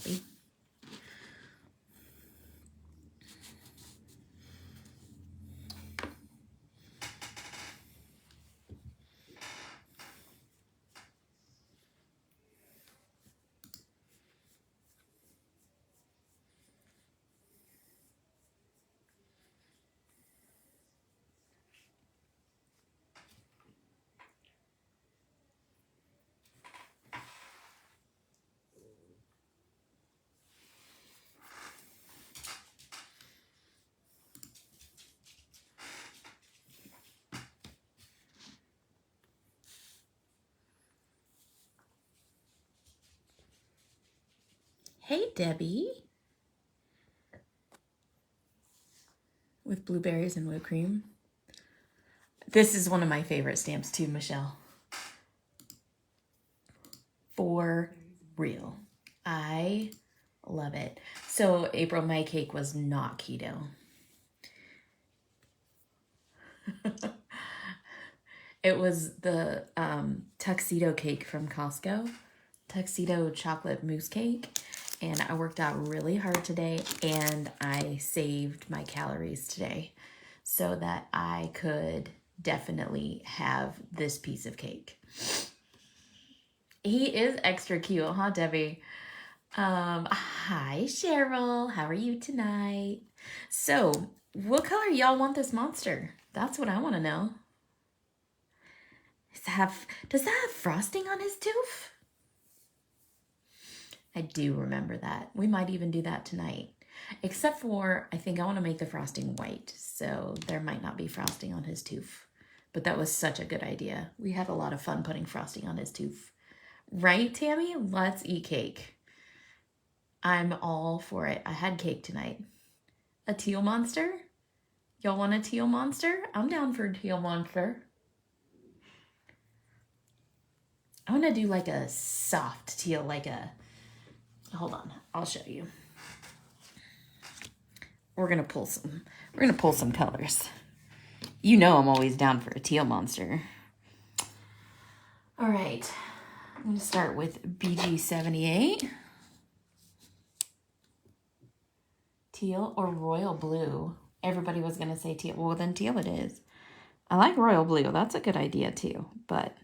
happy. Hey, Debbie. With blueberries and whipped cream. This is one of my favorite stamps too, Michelle. For real. I love it. So April, my cake was not keto. It was the tuxedo cake from Costco. Tuxedo chocolate mousse cake. And I worked out really hard today and I saved my calories today so that I could definitely have this piece of cake. He is extra cute, huh, Debbie? Hi, Cheryl. How are you tonight? So, what color y'all want this monster? That's what I want to know. Does that have frosting on his tooth? I do remember that. We might even do that tonight. Except for, I think I want to make the frosting white. So there might not be frosting on his tooth. But that was such a good idea. We had a lot of fun putting frosting on his tooth. Right, Tammy? Let's eat cake. I'm all for it. I had cake tonight. A teal monster? Y'all want a teal monster? I'm down for a teal monster. I want to do like a soft teal, like a... Hold on, I'll show you. We're gonna pull some colors. You know I'm always down for a teal monster. All right, I'm gonna start with Bg78. Teal or royal blue. Everybody was gonna say teal. Well, then teal it is. I like royal blue. That's a good idea too. But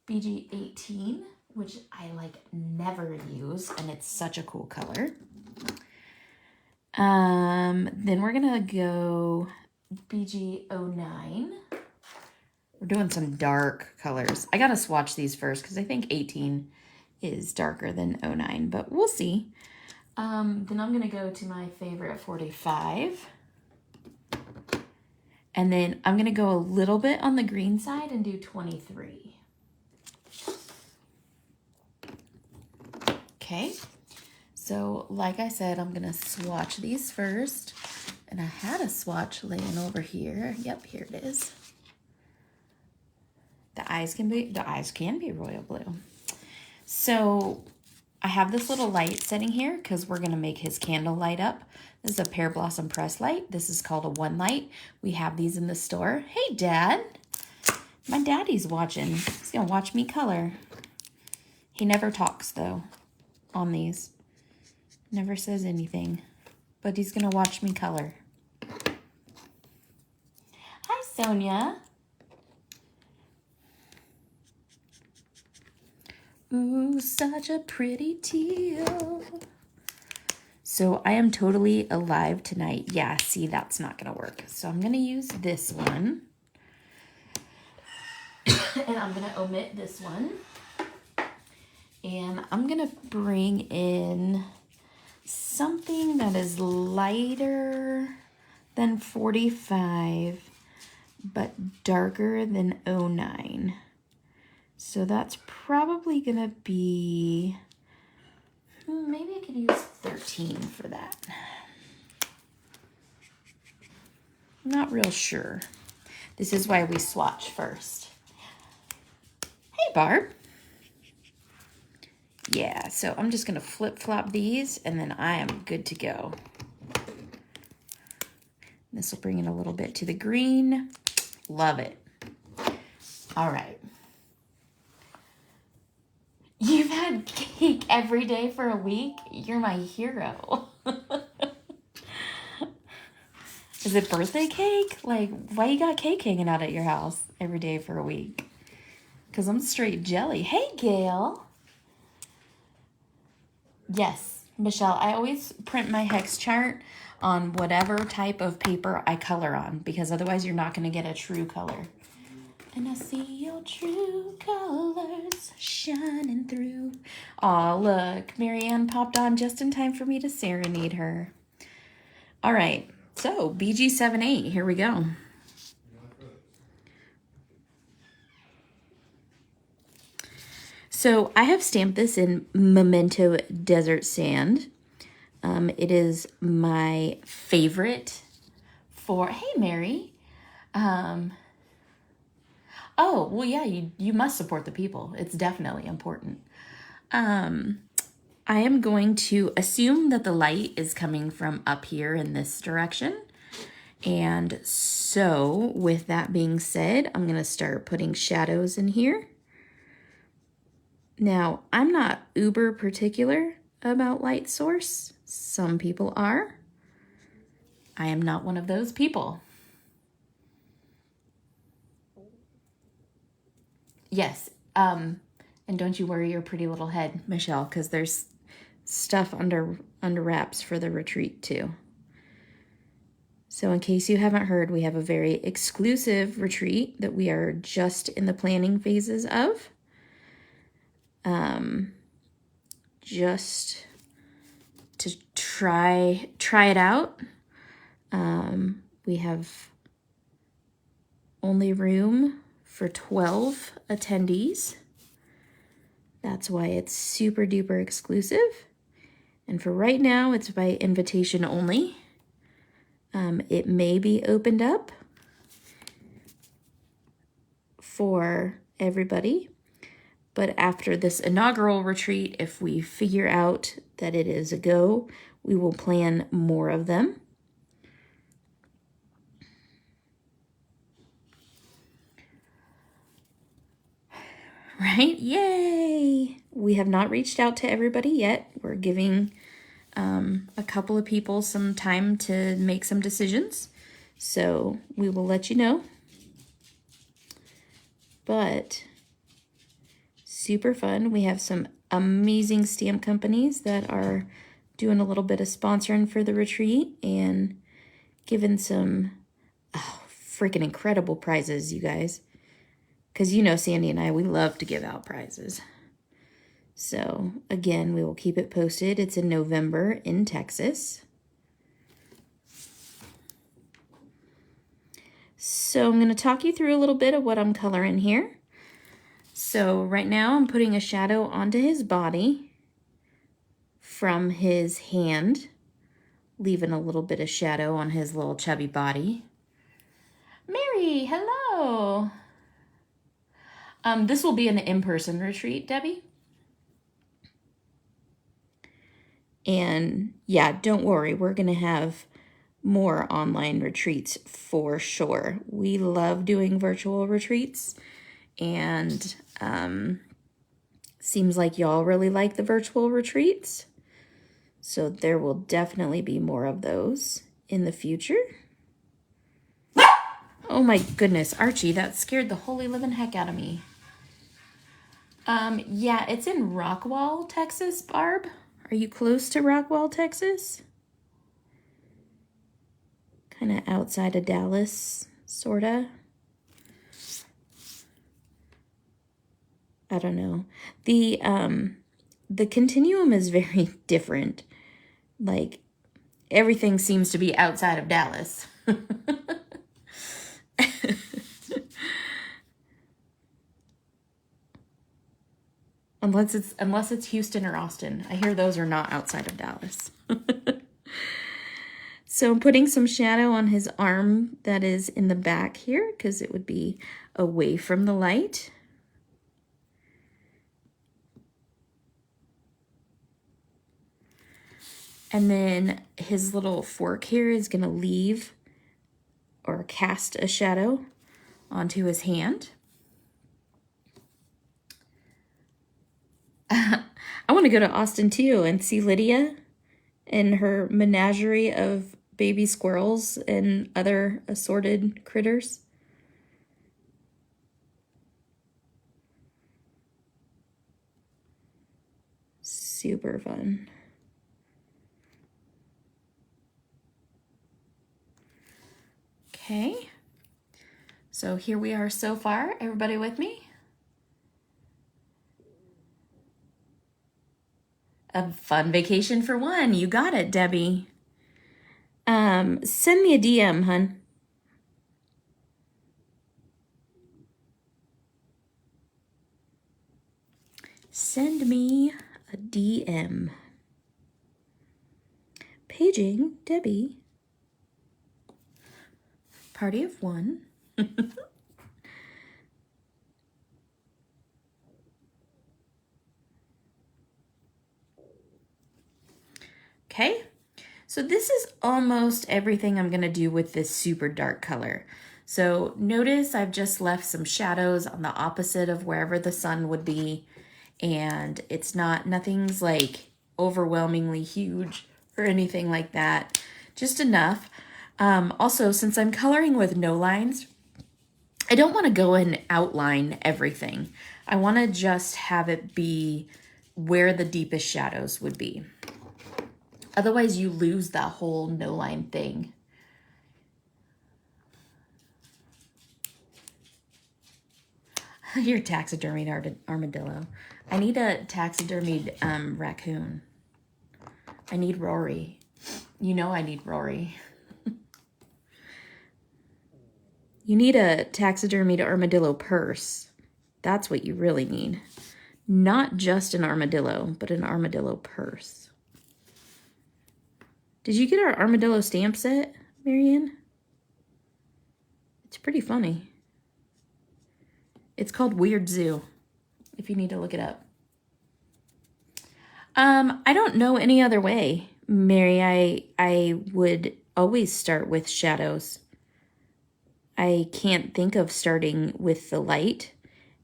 Bg18, which I like never use, and it's such a cool color. Then we're gonna go Bg09. We're doing some dark colors. I gotta swatch these first because I think 18 is darker than 09, but we'll see. Then I'm gonna go to my favorite 45. And then I'm gonna go a little bit on the green side and do 23. Okay, so like I said, I'm gonna swatch these first. And I had a swatch laying over here. Yep, here it is. The eyes can be royal blue. So I have this little light setting here because we're gonna make his candle light up. This is a Pear Blossom press light. This is called a one light. We have these in the store. Hey, Dad. My daddy's watching. He's gonna watch me color. He never talks though on these. Never says anything, but he's gonna watch me color. Hi, Sonia. Ooh, such a pretty teal. So I am totally alive tonight. Yeah, see, that's not gonna work. So I'm gonna use this one. And I'm gonna omit this one. And I'm gonna bring in something that is lighter than 45, but darker than 09. So that's probably gonna be, maybe I could use 13 for that. I'm not real sure. This is why we swatch first. Hey, Barb. Yeah, so I'm just gonna flip-flop these and then I am good to go. This will bring it a little bit to the green. Love it. All right. You've had cake every day for a week? You're my hero. Is it birthday cake? Like, why you got cake hanging out at your house every day for a week? Because I'm straight jelly. Hey, Gail. Yes, Michelle, I always print my hex chart on whatever type of paper I color on, because otherwise you're not going to get a true color. And I see your true colors shining through. Aw, look, Marianne popped on just in time for me to serenade her. All right, so Bg78, here we go. So I have stamped this in Memento Desert Sand. It is my favorite for, hey, Mary. Oh, well, yeah, you must support the people. It's definitely important. I am going to assume that the light is coming from up here in this direction. And so with that being said, I'm going to start putting shadows in here. Now, I'm not uber particular about light source. Some people are. I am not one of those people. Yes, and don't you worry your pretty little head, Michelle, because there's stuff under wraps for the retreat too. So in case you haven't heard, we have a very exclusive retreat that we are just in the planning phases of. Just to try it out. We have only room for 12 attendees. That's why it's super duper exclusive. And for right now, it's by invitation only. It may be opened up for everybody. But after this inaugural retreat, if we figure out that it is a go, we will plan more of them. Right? Yay! We have not reached out to everybody yet. We're giving a couple of people some time to make some decisions. So we will let you know. But super fun. We have some amazing stamp companies that are doing a little bit of sponsoring for the retreat and giving some freaking incredible prizes, you guys. Because you know Sandy and I, we love to give out prizes. So again, we will keep it posted. It's in November in Texas. So I'm going to talk you through a little bit of what I'm coloring here. So right now I'm putting a shadow onto his body from his hand, leaving a little bit of shadow on his little chubby body. Mary, hello. This will be an in-person retreat, Debbie. And yeah, don't worry, we're going to have more online retreats for sure. We love doing virtual retreats, and seems like y'all really like the virtual retreats. So there will definitely be more of those in the future. Oh my goodness, Archie, that scared the holy living heck out of me. Yeah, it's in Rockwall, Texas, Barb. Are you close to Rockwall, Texas? Kind of outside of Dallas, sorta. I don't know. The continuum is very different. Like, everything seems to be outside of Dallas. Unless it's Houston or Austin. I hear those are not outside of Dallas. So I'm putting some shadow on his arm that is in the back here because it would be away from the light. And then his little fork here is going to leave or cast a shadow onto his hand. I want to go to Austin too and see Lydia and her menagerie of baby squirrels and other assorted critters. Super fun. Okay, so here we are so far. Everybody with me? A fun vacation for one. You got it, Debbie. Send me a DM, hun. Send me a DM. Paging Debbie. Party of one. Okay, so this is almost everything I'm gonna do with this super dark color. So notice I've just left some shadows on the opposite of wherever the sun would be, and it's nothing's like overwhelmingly huge or anything like that, just enough. Also, since I'm coloring with no lines, I don't want to go and outline everything. I want to just have it be where the deepest shadows would be. Otherwise, you lose that whole no line thing. Your taxidermied armadillo. I need a taxidermied raccoon. I need Rory. You know I need Rory. You need a taxidermied armadillo purse. That's what you really need. Not just an armadillo, but an armadillo purse. Did you get our armadillo stamp set, Marianne? It's pretty funny. It's called Weird Zoo, if you need to look it up. I don't know any other way, Mary. I would always start with shadows. I can't think of starting with the light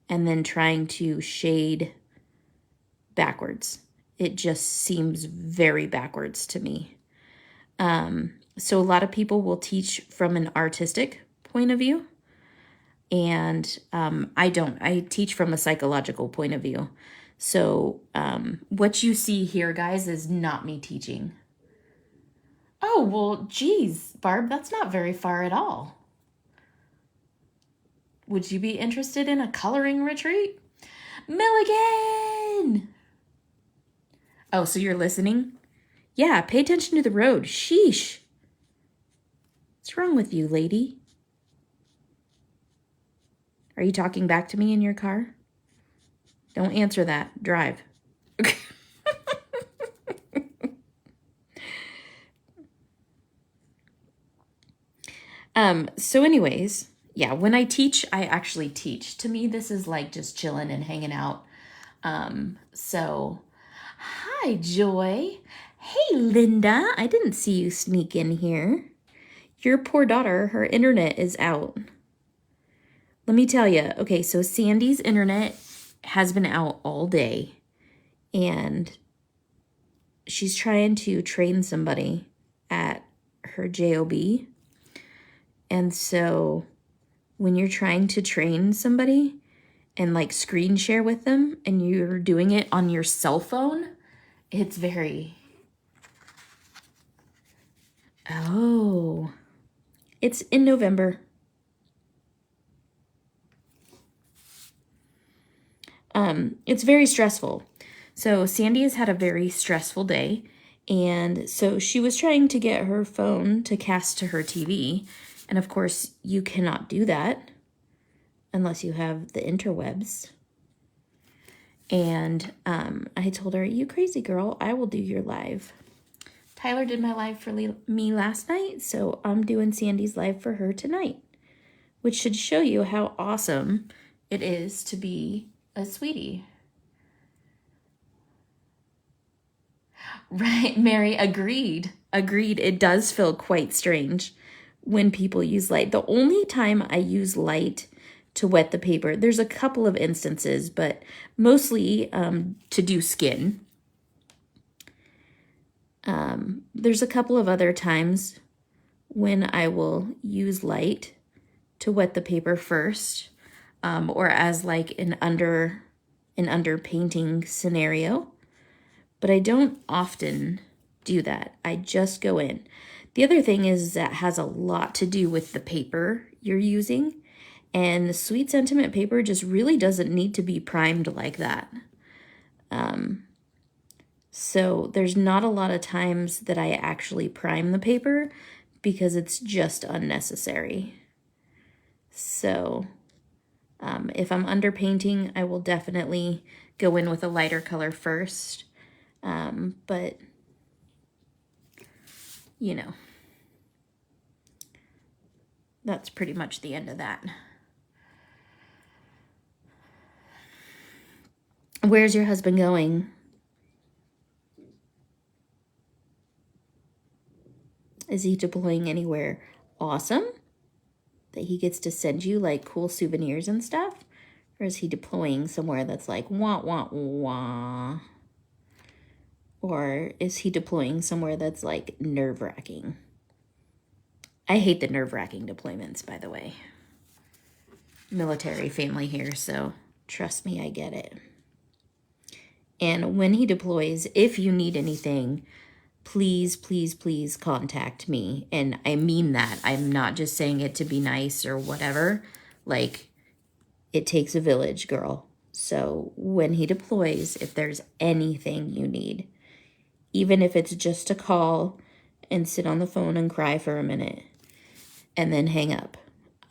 and then trying to shade backwards. It just seems very backwards to me. So a lot of people will teach from an artistic point of view, and I don't. I teach from a psychological point of view. So what you see here, guys, is not me teaching. Oh, well, geez, Barb, that's not very far at all. Would you be interested in a coloring retreat? Milligan! Oh, so you're listening? Yeah, pay attention to the road. Sheesh. What's wrong with you, lady? Are you talking back to me in your car? Don't answer that. Drive. So anyways, yeah, when I teach, I actually teach. To me, this is like just chilling and hanging out. So, hi, Joy. Hey, Linda. I didn't see you sneak in here. Your poor daughter, her internet is out. Let me tell you. Okay, so Sandy's internet has been out all day, and she's trying to train somebody at her job. And so when you're trying to train somebody and like screen share with them and you're doing it on your cell phone, it's very... Oh, it's in November. It's very stressful. So Sandy has had a very stressful day, and so she was trying to get her phone to cast to her TV, and of course you cannot do that unless you have the interwebs. And I told her, you crazy girl, I will do your live. Tyler did my live for me last night, so I'm doing Sandy's live for her tonight, which should show you how awesome it is to be a sweetie. Right, Mary, agreed. Agreed, it does feel quite strange when people use light. The only time I use light to wet the paper, there's a couple of instances, but mostly to do skin. There's a couple of other times when I will use light to wet the paper first, or as like an under painting scenario, but I don't often do that. I just go in. The other thing is that has a lot to do with the paper you're using, and the Sweet Sentiment paper just really doesn't need to be primed like that. So there's not a lot of times that I actually prime the paper because it's just unnecessary. So if I'm underpainting, I will definitely go in with a lighter color first. But, you know, that's pretty much the end of that. Where's your husband going? Is he deploying anywhere awesome that he gets to send you like cool souvenirs and stuff? Or is he deploying somewhere that's like wah, wah, wah? Or is he deploying somewhere that's like nerve-wracking? I hate the nerve-wracking deployments, by the way. Military family here, so trust me, I get it. And when he deploys, if you need anything, please, please, please contact me. And I mean that. I'm not just saying it to be nice or whatever. Like, it takes a village, girl. So when he deploys, if there's anything you need, even if it's just to call and sit on the phone and cry for a minute and then hang up,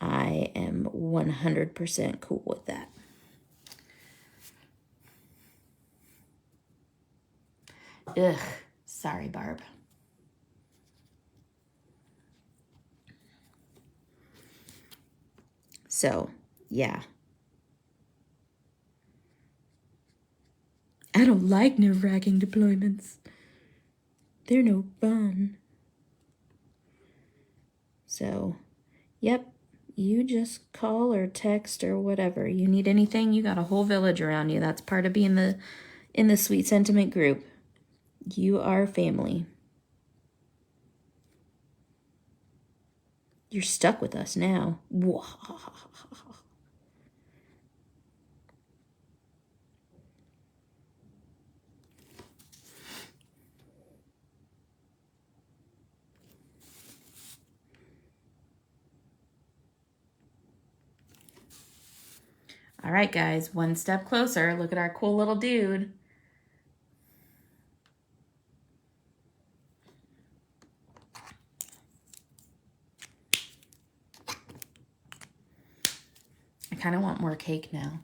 I am 100% cool with that. Ugh, sorry, Barb. So, yeah. I don't like nerve-wracking deployments. They're no fun. So, yep, you just call or text or whatever. You need anything, you got a whole village around you. That's part of being in the Sweet Sentiment group. You are family. You're stuck with us now. All right, guys, one step closer. Look at our cool little dude. I kind of want more cake now.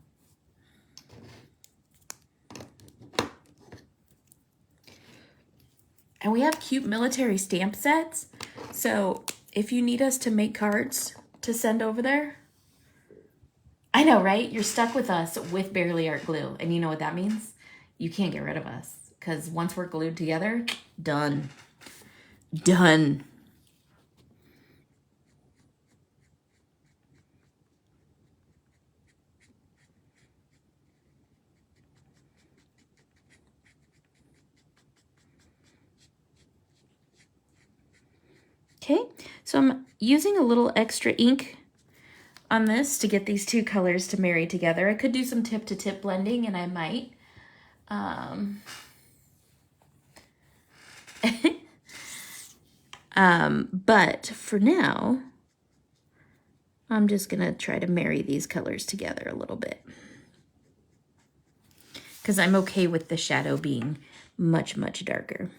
And we have cute military stamp sets. So if you need us to make cards to send over there, I know, right? You're stuck with us with Barely Art glue. And you know what that means? You can't get rid of us. Because once we're glued together, done. Done. Okay, so I'm using a little extra ink on this to get these two colors to marry together. I could do some tip-to-tip blending, and I might. But for now, I'm just going to try to marry these colors together a little bit. Because I'm okay with the shadow being much, much darker.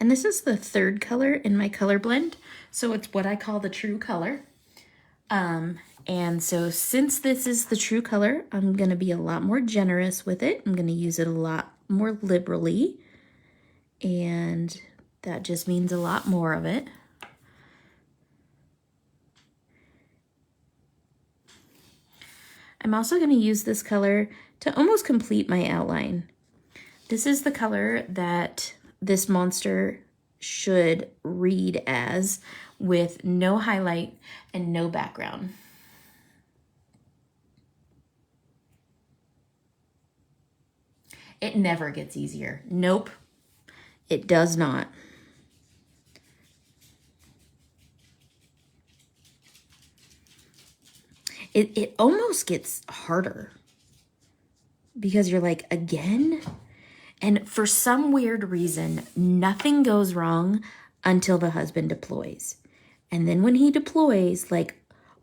And this is the third color in my color blend, so it's what I call the true color. And so since this is the true color, I'm going to be a lot more generous with it. I'm going to use it a lot more liberally, and that just means a lot more of it. I'm also going to use this color to almost complete my outline. This is the color that this monster should read as, with no highlight and no background. It never gets easier. Nope, it does not. It almost gets harder because you're like, again? And for some weird reason, nothing goes wrong until the husband deploys. And then when he deploys, like,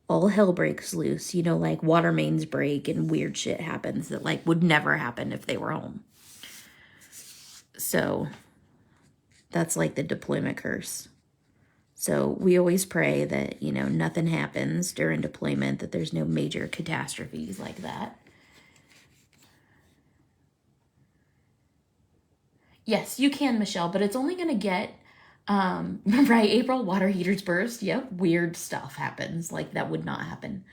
all hell breaks loose, you know, like water mains break and weird shit happens that like would never happen if they were home. So that's like the deployment curse. So we always pray that, you know, nothing happens during deployment, that there's no major catastrophes like that. Yes, you can, Michelle, but it's only going to get, right, April, water heaters burst. Yep, weird stuff happens. Like, that would not happen.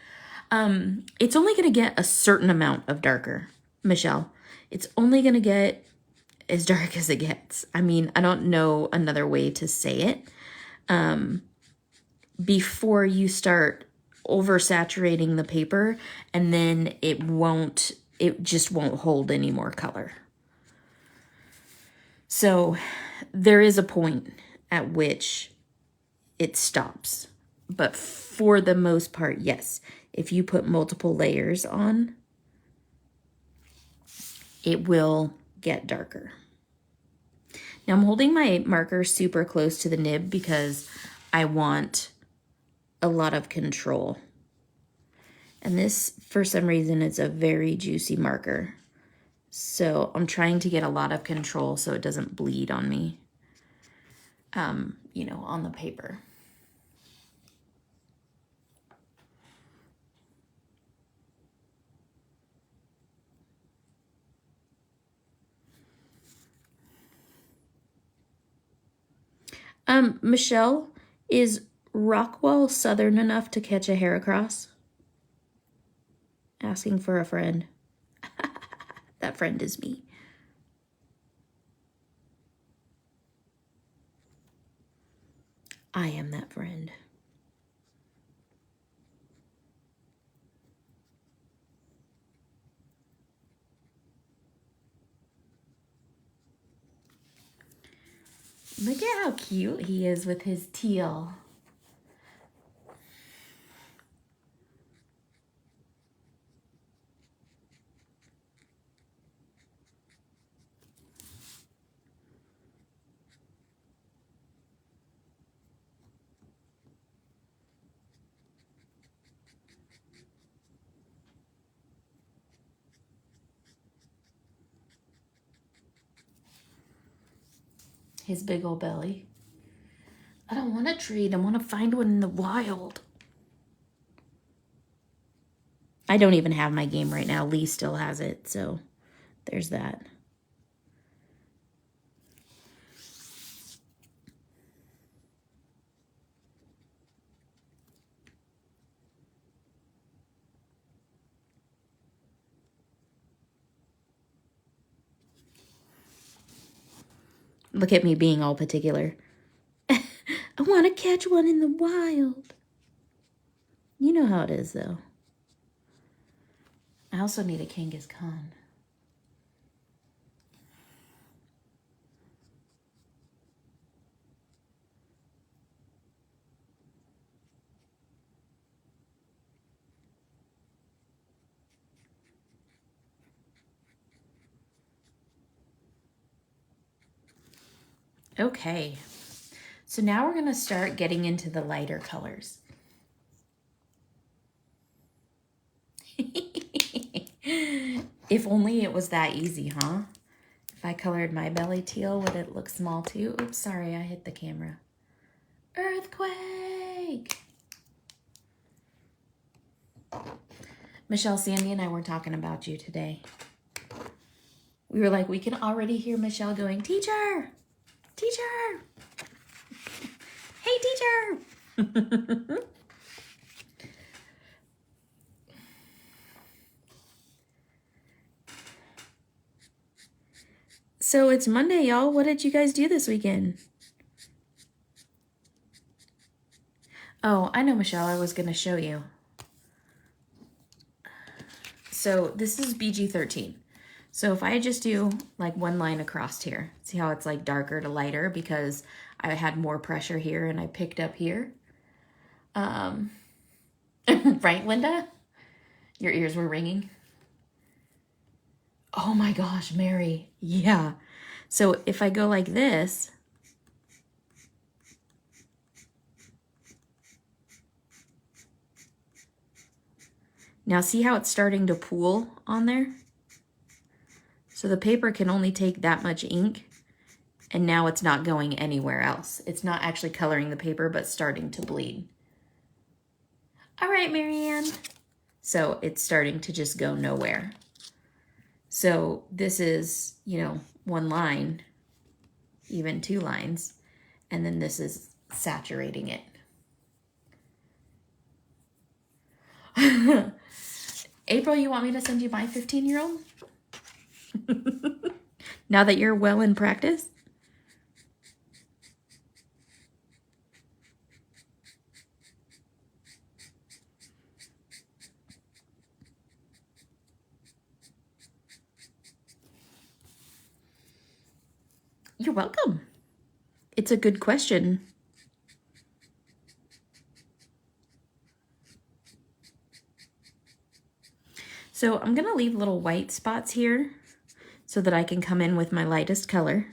It's only going to get a certain amount of darker, Michelle. It's only going to get as dark as it gets. I mean, I don't know another way to say it. Before you start oversaturating the paper, and then it just won't hold any more color. So there is a point at which it stops. But for the most part, yes, if you put multiple layers on, it will get darker. Now I'm holding my marker super close to the nib because I want a lot of control. And this, for some reason, is a very juicy marker. So I'm trying to get a lot of control so it doesn't bleed on me, you know, on the paper. Michelle, is Rockwell Southern enough to catch a hair across? Asking for a friend. That friend is me. I am that friend. Look at how cute he is with his teal. His big old belly. I don't want a treat. I want to find one in the wild. I don't even have my game right now. Lee still has it, so there's that. Look at me being all particular. I want to catch one in the wild. You know how it is, though. I also need a Kangas Khan. Okay, so now we're going to start getting into the lighter colors. If only it was that easy, huh? If I colored my belly teal, would it look small too? Oops, sorry, I hit the camera. Earthquake! Michelle, Sandy, and I were talking about you today. We were like, we can already hear Michelle going, teacher! Teacher! Hey, teacher! So it's Monday, y'all. What did you guys do this weekend? Oh, I know, Michelle. I was going to show you. So this is BG13. So if I just do like one line across here, see how it's like darker to lighter because I had more pressure here and I picked up here. Right, Linda? Your ears were ringing. Oh my gosh, Mary. Yeah. So if I go like this, now see how it's starting to pool on there? So the paper can only take that much ink, and now it's not going anywhere else. It's not actually coloring the paper, but starting to bleed. All right, Marianne. So it's starting to just go nowhere. So this is, you know, one line, even two lines, and then this is saturating it. April, you want me to send you my 15-year-old? Now that you're well in practice? You're welcome. It's a good question. So I'm going to leave little white spots here so that I can come in with my lightest color.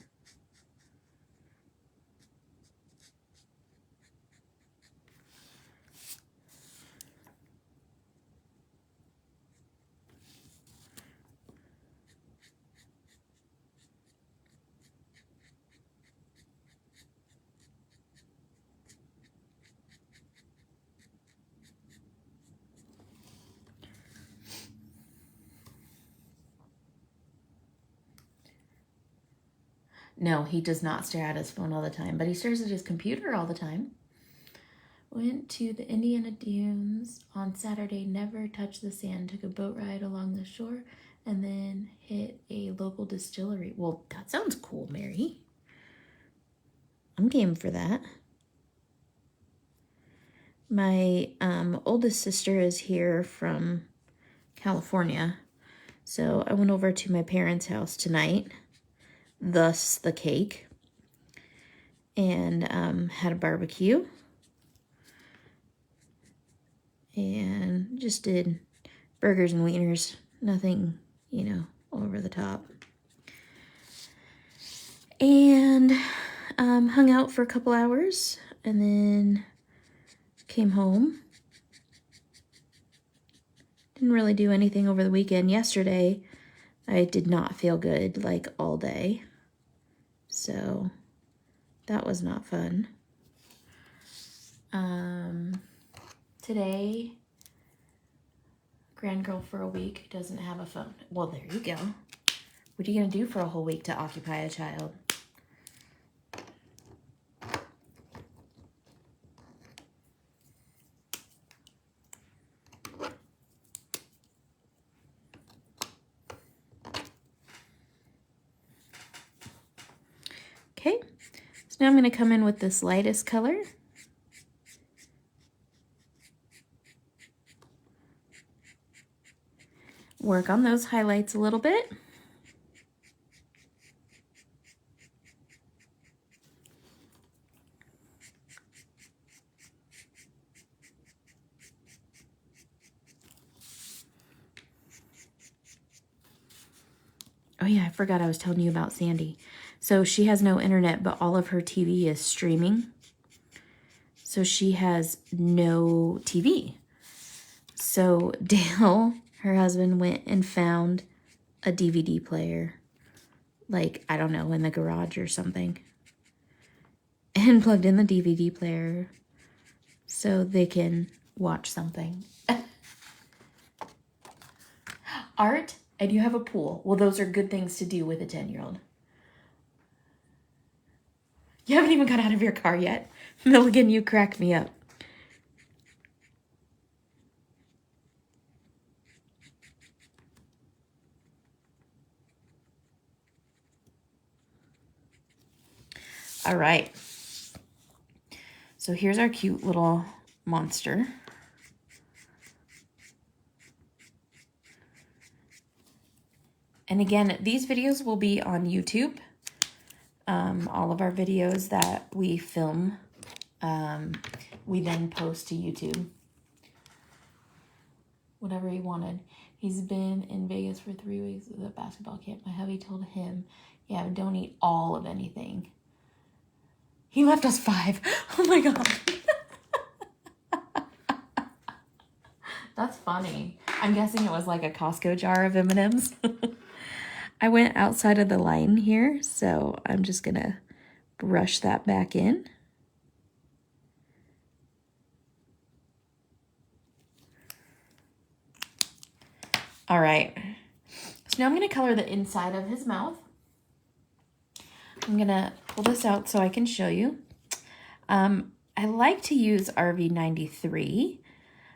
No, he does not stare at his phone all the time, but he stares at his computer all the time. Went to the Indiana Dunes on Saturday, never touched the sand, took a boat ride along the shore, and then hit a local distillery. Well, that sounds cool, Mary. I'm game for that. My oldest sister is here from California, so I went over to my parents' house tonight, thus the cake, and had a barbecue. And just did burgers and wieners, nothing, you know, over the top. And hung out for a couple hours and then came home. Didn't really do anything over the weekend. Yesterday, I did not feel good like all day. So that was not fun. Today, grandgirl for a week doesn't have a phone. Well, there you go. What are you going to do for a whole week to occupy a child? Okay, so now I'm going to come in with this lightest color. Work on those highlights a little bit. Oh yeah, I forgot I was telling you about Sandy. So she has no internet, but all of her TV is streaming. So she has no TV. So Dale, her husband, went and found a DVD player, like, I don't know, in the garage or something, and plugged in the DVD player so they can watch something. Art, and you have a pool. Well, those are good things to do with a 10-year-old. You haven't even got out of your car yet. Milligan, you crack me up. All right. So here's our cute little monster. And again, these videos will be on YouTube. All of our videos that we film, we then post to YouTube. Whatever he wanted. He's been in Vegas for 3 weeks at the basketball camp. My hubby told him, yeah, don't eat all of anything. He left us 5. Oh my God. That's funny. I'm guessing it was like a Costco jar of M&Ms. I went outside of the line here, so I'm just gonna brush that back in. All right, so now I'm gonna color the inside of his mouth. I'm gonna pull this out so I can show you. I like to use RV93.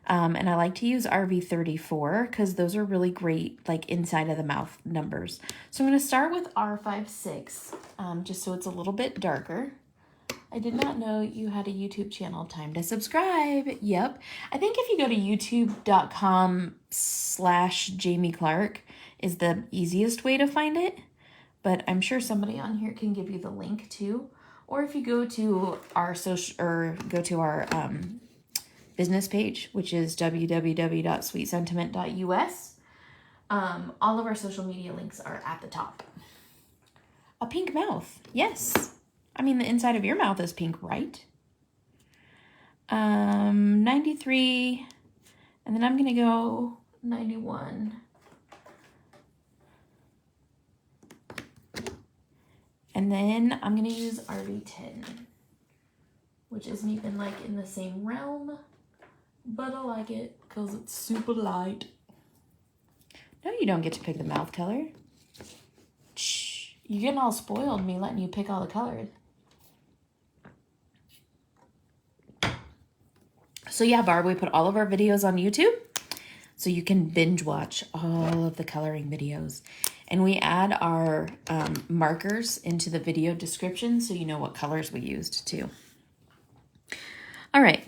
And I like to use RV34 because those are really great, like inside of the mouth numbers. So I'm going to start with R56, just so it's a little bit darker. I did not know you had a YouTube channel. Time to subscribe. Yep. I think if you go to youtube.com/Jammie Clark is the easiest way to find it, but I'm sure somebody on here can give you the link too. Or if you go to our social, or go to our, business page, which is www.sweetsentiment.us. All of our social media links are at the top. A pink mouth. Yes. I mean, the inside of your mouth is pink, right? 93. And then I'm going to go 91. And then I'm going to use RV10, which isn't even like in the same realm. But I like it because it's super light. No, you don't get to pick the mouth color. Shh. You're getting all spoiled, me letting you pick all the colors. So yeah, Barb, we put all of our videos on YouTube. So you can binge watch all of the coloring videos. And we add our markers into the video description so you know what colors we used too. All right.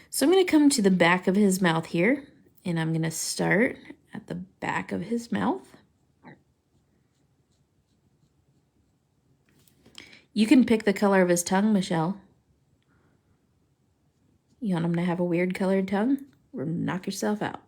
So I'm going to come to the back of his mouth here, and I'm going to start at the back of his mouth. You can pick the color of his tongue, Michelle. You want him to have a weird colored tongue? Or knock yourself out.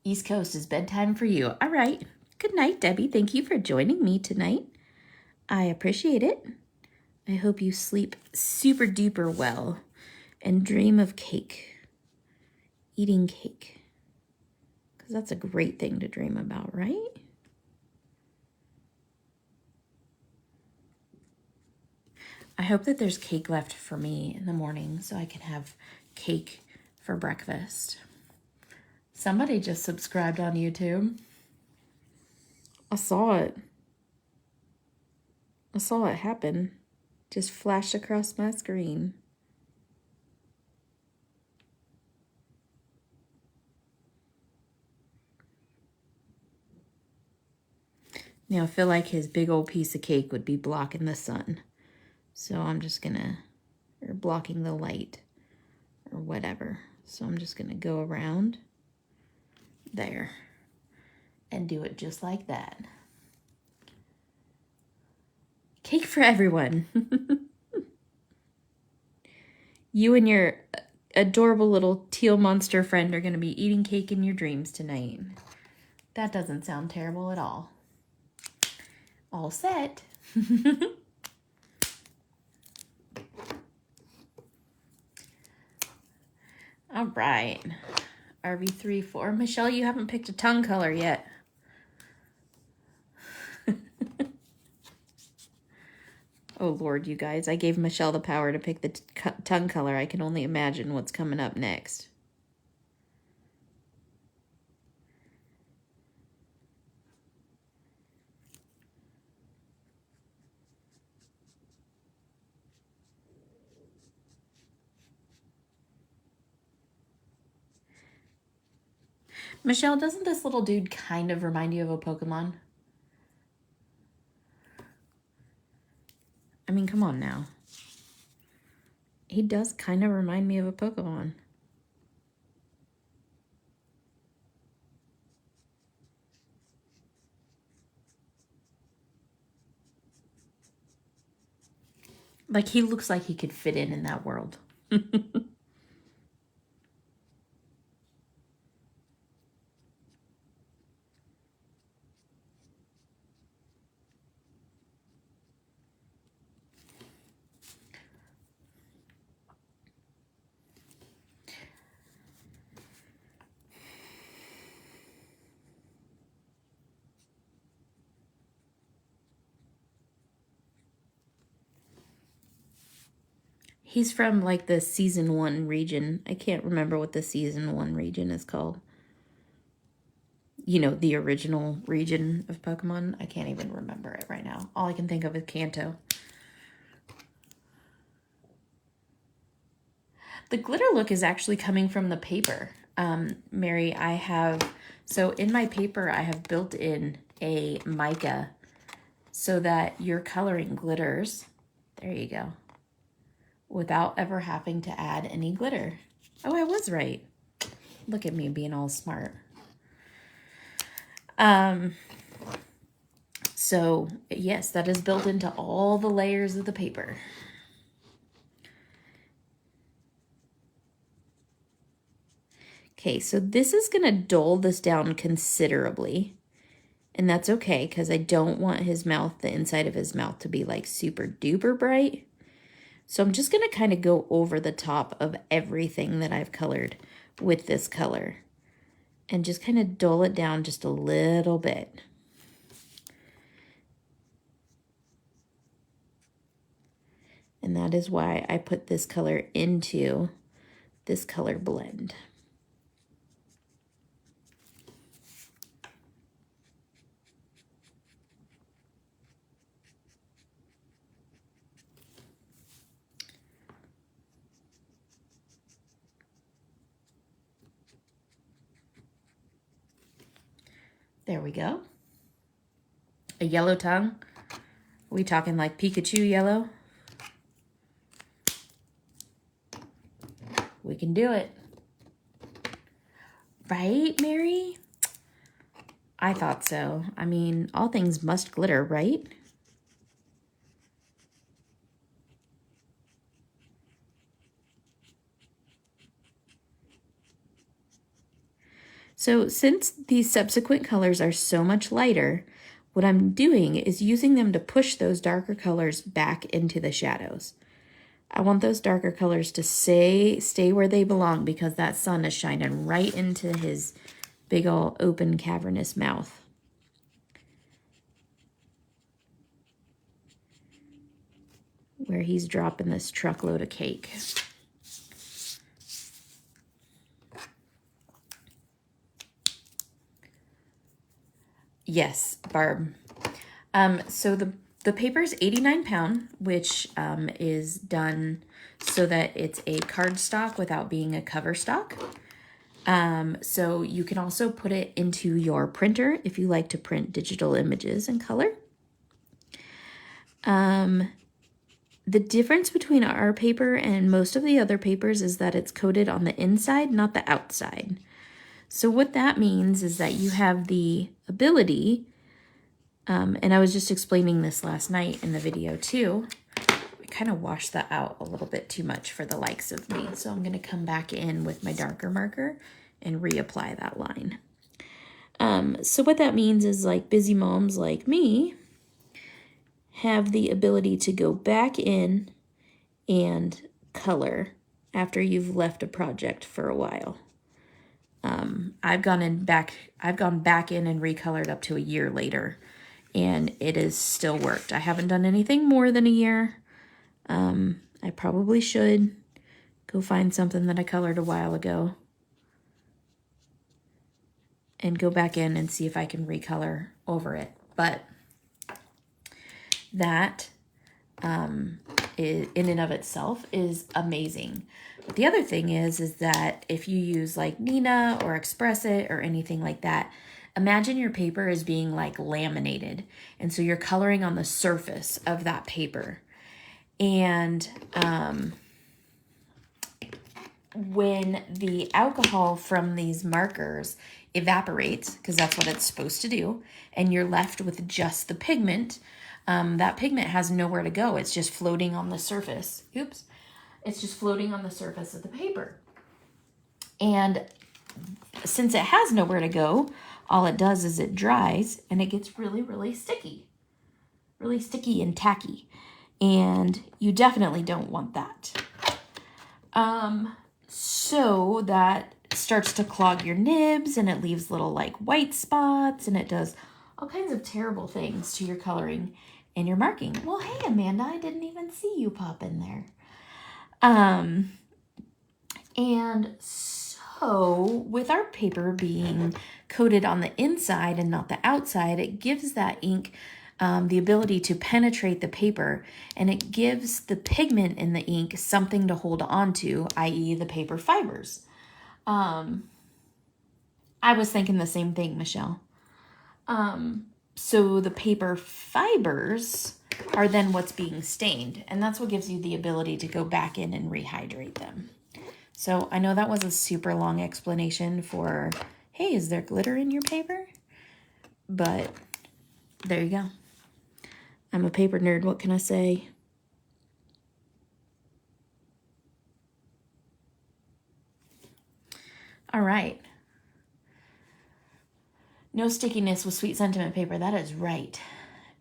East Coast is bedtime for you. All right. Good night, Debbie. Thank you for joining me tonight. I appreciate it. I hope you sleep super duper well and dream of cake. Eating cake. Because that's a great thing to dream about, right? I hope that there's cake left for me in the morning so I can have cake for breakfast. Somebody just subscribed on YouTube. I saw it. I saw it happen. Just flashed across my screen. Now I feel like his big old piece of cake would be blocking the sun. So I'm just gonna, or blocking the light or whatever. So I'm just gonna go around there and do it just like that. Cake for everyone. You and your adorable little teal monster friend are going to be eating cake in your dreams tonight. That doesn't sound terrible at all. All set. All right. RV34. Michelle, you haven't picked a tongue color yet. Oh, Lord, you guys. I gave Michelle the power to pick the tongue color. I can only imagine what's coming up next. Michelle, doesn't this little dude kind of remind you of a Pokemon? I mean, come on now. He does kind of remind me of a Pokemon. Like, he looks like he could fit in that world. He's from, like, the Season 1 region. I can't remember what the Season 1 region is called. You know, the original region of Pokemon. I can't even remember it right now. All I can think of is Kanto. The glitter look is actually coming from the paper. Mary, so in my paper, I have built in a mica so that your coloring glitters. There you go. Without ever having to add any glitter. Oh, I was right. Look at me being all smart. So yes, that is built into all the layers of the paper. Okay, so this is gonna dull this down considerably. And that's okay, because I don't want his mouth, the inside of his mouth, to be like super duper bright. So I'm just going to kind of go over the top of everything that I've colored with this color and just kind of dull it down just a little bit. And that is why I put this color into this color blend. There we go. A yellow tongue. Are we talking like Pikachu yellow? We can do it. Right, Mary? I thought so. I mean, all things must glitter, right? So since these subsequent colors are so much lighter, what I'm doing is using them to push those darker colors back into the shadows. I want those darker colors to stay where they belong because that sun is shining right into his big ol' open cavernous mouth. Where he's dropping this truckload of cake. Yes, Barb. So the paper is 89 pound, which is done so that it's a cardstock without being a cover stock. So you can also put it into your printer if you like to print digital images in color. The difference between our paper and most of the other papers is that it's coated on the inside, not the outside. So what that means is that you have the ability, and I was just explaining this last night in the video too. I kind of washed that out a little bit too much for the likes of me. So I'm going to come back in with my darker marker and reapply that line. So what that means is like busy moms like me have the ability to go back in and color after you've left a project for a while. I've gone back in and recolored up to a year later, and it has still worked. I haven't done anything more than a year. I probably should go find something that I colored a while ago and go back in and see if I can recolor over it. But that in and of itself is amazing. But the other thing is that if you use like Nina or Express It or anything like that, imagine your paper is being like laminated. And so you're coloring on the surface of that paper. And when the alcohol from these markers evaporates, because that's what it's supposed to do, and you're left with just the pigment, that pigment has nowhere to go. It's just floating on the surface. Oops. It's just floating on the surface of the paper. And since it has nowhere to go, all it does is it dries and it gets really, really sticky. Really sticky and tacky. And you definitely don't want that. So that starts to clog your nibs and it leaves little like white spots and it does all kinds of terrible things to your coloring and your marking. Well, hey, Amanda, I didn't even see you pop in there. And so with our paper being coated on the inside and not the outside, it gives that ink the ability to penetrate the paper, and it gives the pigment in the ink something to hold on to, i.e. the paper fibers. I was thinking the same thing, Michelle. So the paper fibers are then what's being stained, and that's what gives you the ability to go back in and rehydrate them. So I know that was a super long explanation for, hey, is there glitter in your paper? But there you go. I'm a paper nerd, what can I say? All right. No stickiness with sweet sentiment paper, that is right.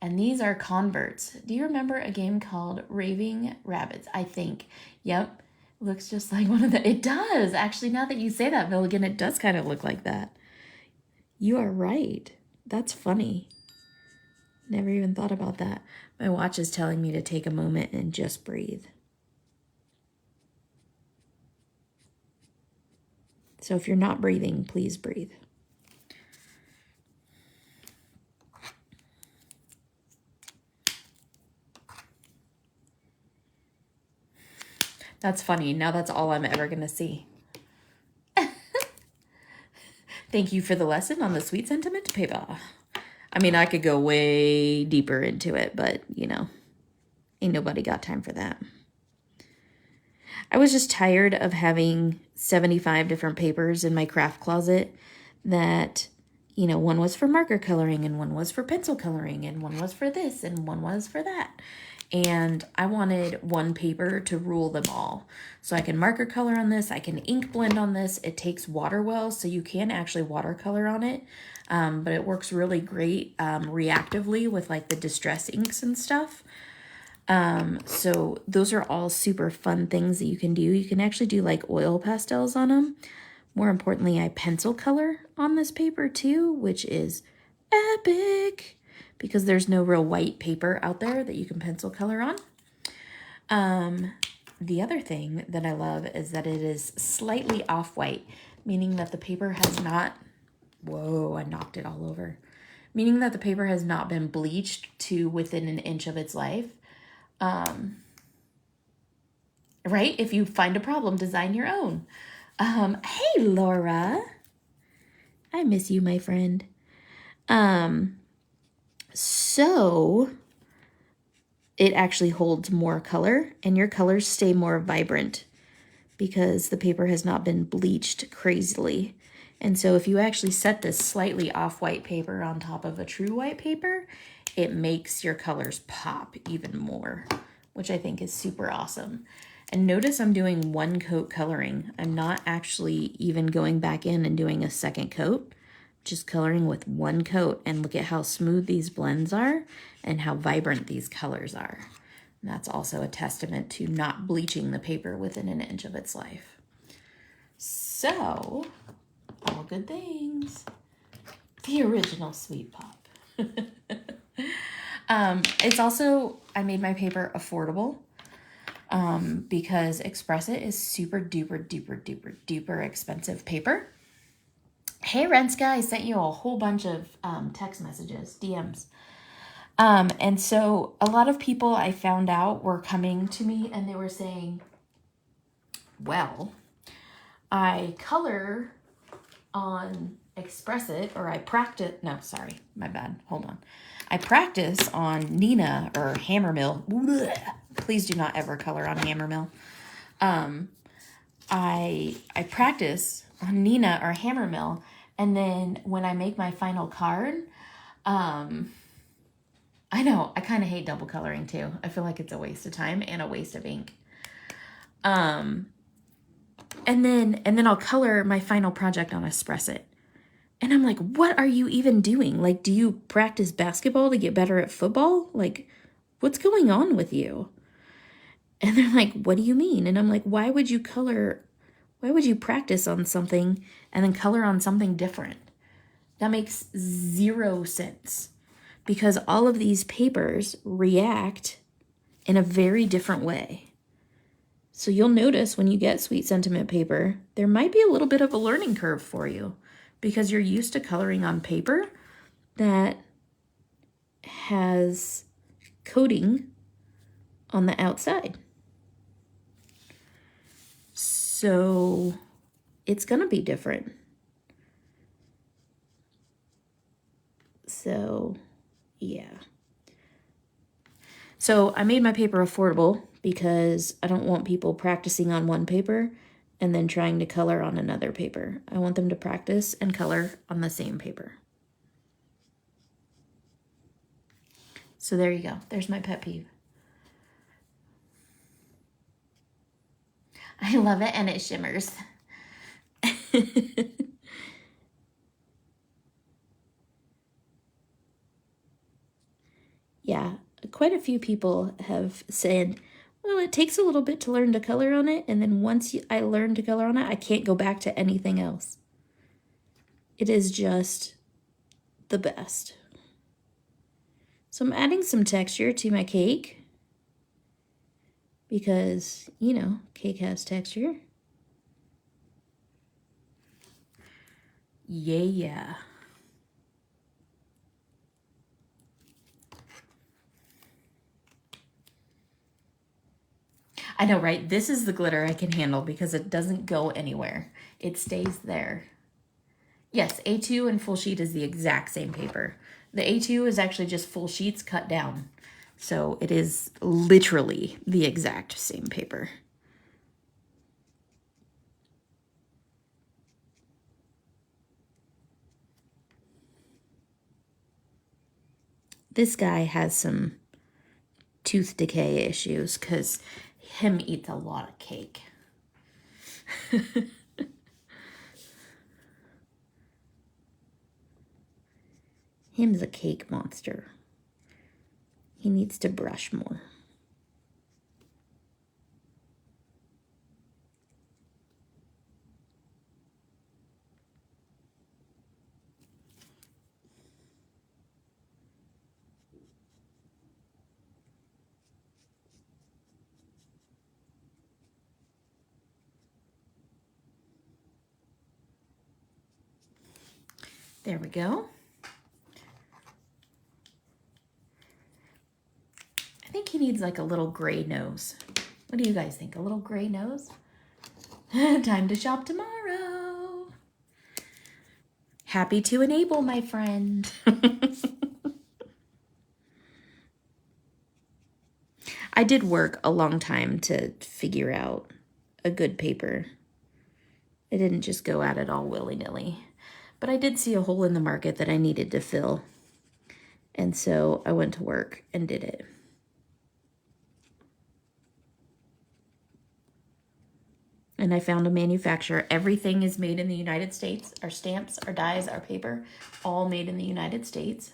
And these are converts. Do you remember a game called Raving Rabbits? I think. Yep. Looks just like one of the... It does. Actually, now that you say that, Milligan, it does kind of look like that. You are right. That's funny. Never even thought about that. My watch is telling me to take a moment and just breathe. So if you're not breathing, please breathe. That's funny. Now that's all I'm ever going to see. Thank you for the lesson on the sweet sentiment paper. I mean, I could go way deeper into it, but, you know, ain't nobody got time for that. I was just tired of having 75 different papers in my craft closet that, you know, one was for marker coloring and one was for pencil coloring and one was for this and one was for that. And I wanted one paper to rule them all. So I can marker color on this, I can ink blend on this. It takes water well, so you can actually watercolor on it. But it works really great reactively with like the distress inks and stuff. So those are all super fun things that you can do. You can actually do like oil pastels on them. More importantly, I pencil color on this paper too, which is epic because there's no real white paper out there that you can pencil color on. The other thing that I love is that it is slightly off-white, meaning that the paper has not, whoa, I knocked it all over. Meaning that the paper has not been bleached to within an inch of its life. Right? If you find a problem, design your own. Hey, Laura. I miss you, my friend. So it actually holds more color and your colors stay more vibrant because the paper has not been bleached crazily. And so if you actually set this slightly off-white paper on top of a true white paper, it makes your colors pop even more, which I think is super awesome. And notice I'm doing one coat coloring. I'm not actually even going back in and doing a second coat, just coloring with one coat. And look at how smooth these blends are and how vibrant these colors are. And that's also a testament to not bleaching the paper within an inch of its life. So, all good things. The original Sweet Pop. It's also, I made my paper affordable because Express It is super duper duper duper duper expensive paper. Hey Renska, I sent you a whole bunch of text messages, DMs. And so a lot of people I found out were coming to me and they were saying, Well, I color on Express It, or I practice, no, sorry, my bad, hold on. I practice on Nina or Hammermill. Blech. Please do not ever color on Hammermill. I practice on Nina or Hammermill, and then when I make my final card, I know, I kind of hate double coloring too. I feel like it's a waste of time and a waste of ink. And then I'll color my final project on Express It. And I'm like, what are you even doing? Like, do you practice basketball to get better at football? Like, what's going on with you? And they're like, what do you mean? And I'm like, why would you practice on something and then color on something different? That makes zero sense, because all of these papers react in a very different way. So you'll notice when you get Sweet Sentiment paper, there might be a little bit of a learning curve for you, because you're used to coloring on paper that has coating on the outside. So it's going to be different. So, yeah. So I made my paper affordable because I don't want people practicing on one paper and then trying to color on another paper. I want them to practice and color on the same paper. So there you go. There's my pet peeve. I love it, and it shimmers. Yeah, quite a few people have said, well, it takes a little bit to learn to color on it, and then once I learn to color on it, I can't go back to anything else. It is just the best. So I'm adding some texture to my cake because, you know, cake has texture. Yeah. I know, right? This is the glitter I can handle because it doesn't go anywhere. It stays there. Yes, A2 and full sheet is the exact same paper. The A2 is actually just full sheets cut down. So it is literally the exact same paper. This guy has some tooth decay issues because him eats a lot of cake. Him's a cake monster. He needs to brush more. There we go. I think he needs like a little gray nose. What do you guys think? A little gray nose? Time to shop tomorrow. Happy to enable, my friend. I did work a long time to figure out a good paper. I didn't just go at it all willy-nilly. But I did see a hole in the market that I needed to fill. And so I went to work and did it. And I found a manufacturer. Everything is made in the United States. Our stamps, our dies, our paper, all made in the United States.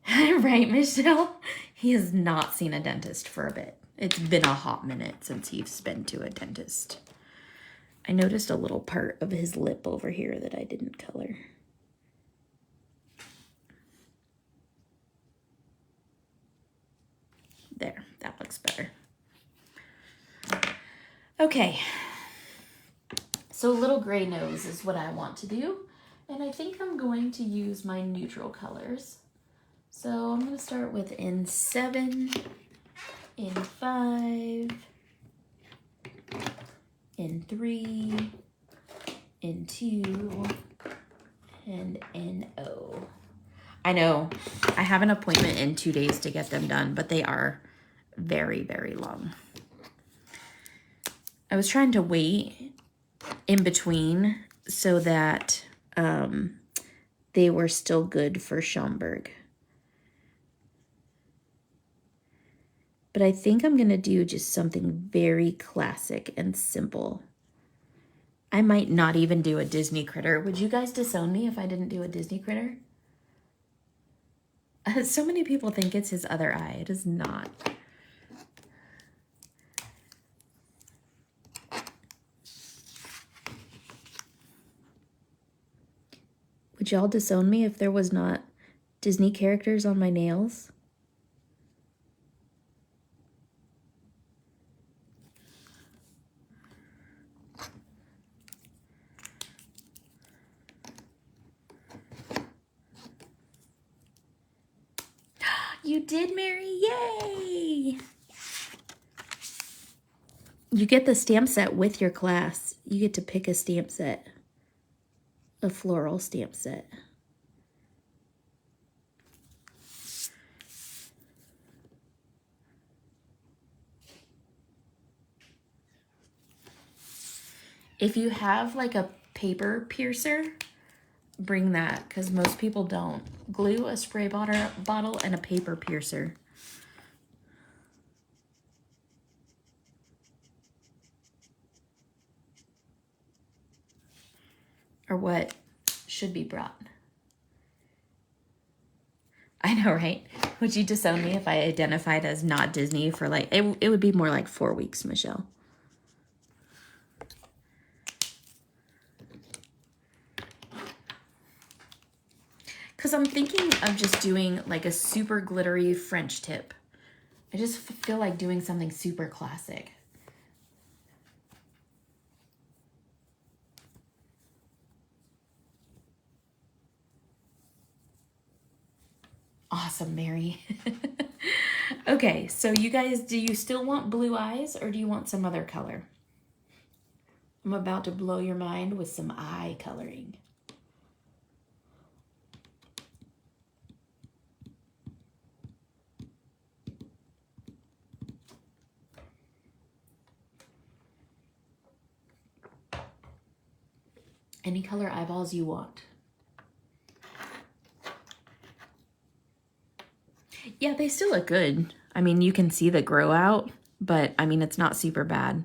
Right, Michelle? He has not seen a dentist for a bit. It's been a hot minute since he's been to a dentist. I noticed a little part of his lip over here that I didn't color. There, that looks better. Okay, so little gray nose is what I want to do. And I think I'm going to use my neutral colors. So I'm going to start with N7, N5, N3, N2, and NO. I know I have an appointment in 2 days to get them done, but they are very, very long. I was trying to wait in between so that they were still good for Schaumburg. But I think I'm gonna do just something very classic and simple. I might not even do a Disney critter. Would you guys disown me if I didn't do a Disney critter? So many people think it's his other eye. It is not. Would y'all disown me if there was not Disney characters on my nails? You did, Mary! Yay! You get the stamp set with your class. You get to pick a stamp set. A floral stamp set. If you have like a paper piercer, bring that, because most people don't. Glue, a spray bottle, and a paper piercer. Or what should be brought. I know, right? Would you disown me if I identified as not Disney for like, it would be more like 4 weeks, Michelle. Because I'm thinking of just doing like a super glittery French tip. I just feel like doing something super classic. Awesome, Mary. Okay, so you guys, do you still want blue eyes or do you want some other color? I'm about to blow your mind with some eye coloring. Any color eyeballs you want. Yeah, they still look good. I mean, you can see the grow out, but I mean, it's not super bad.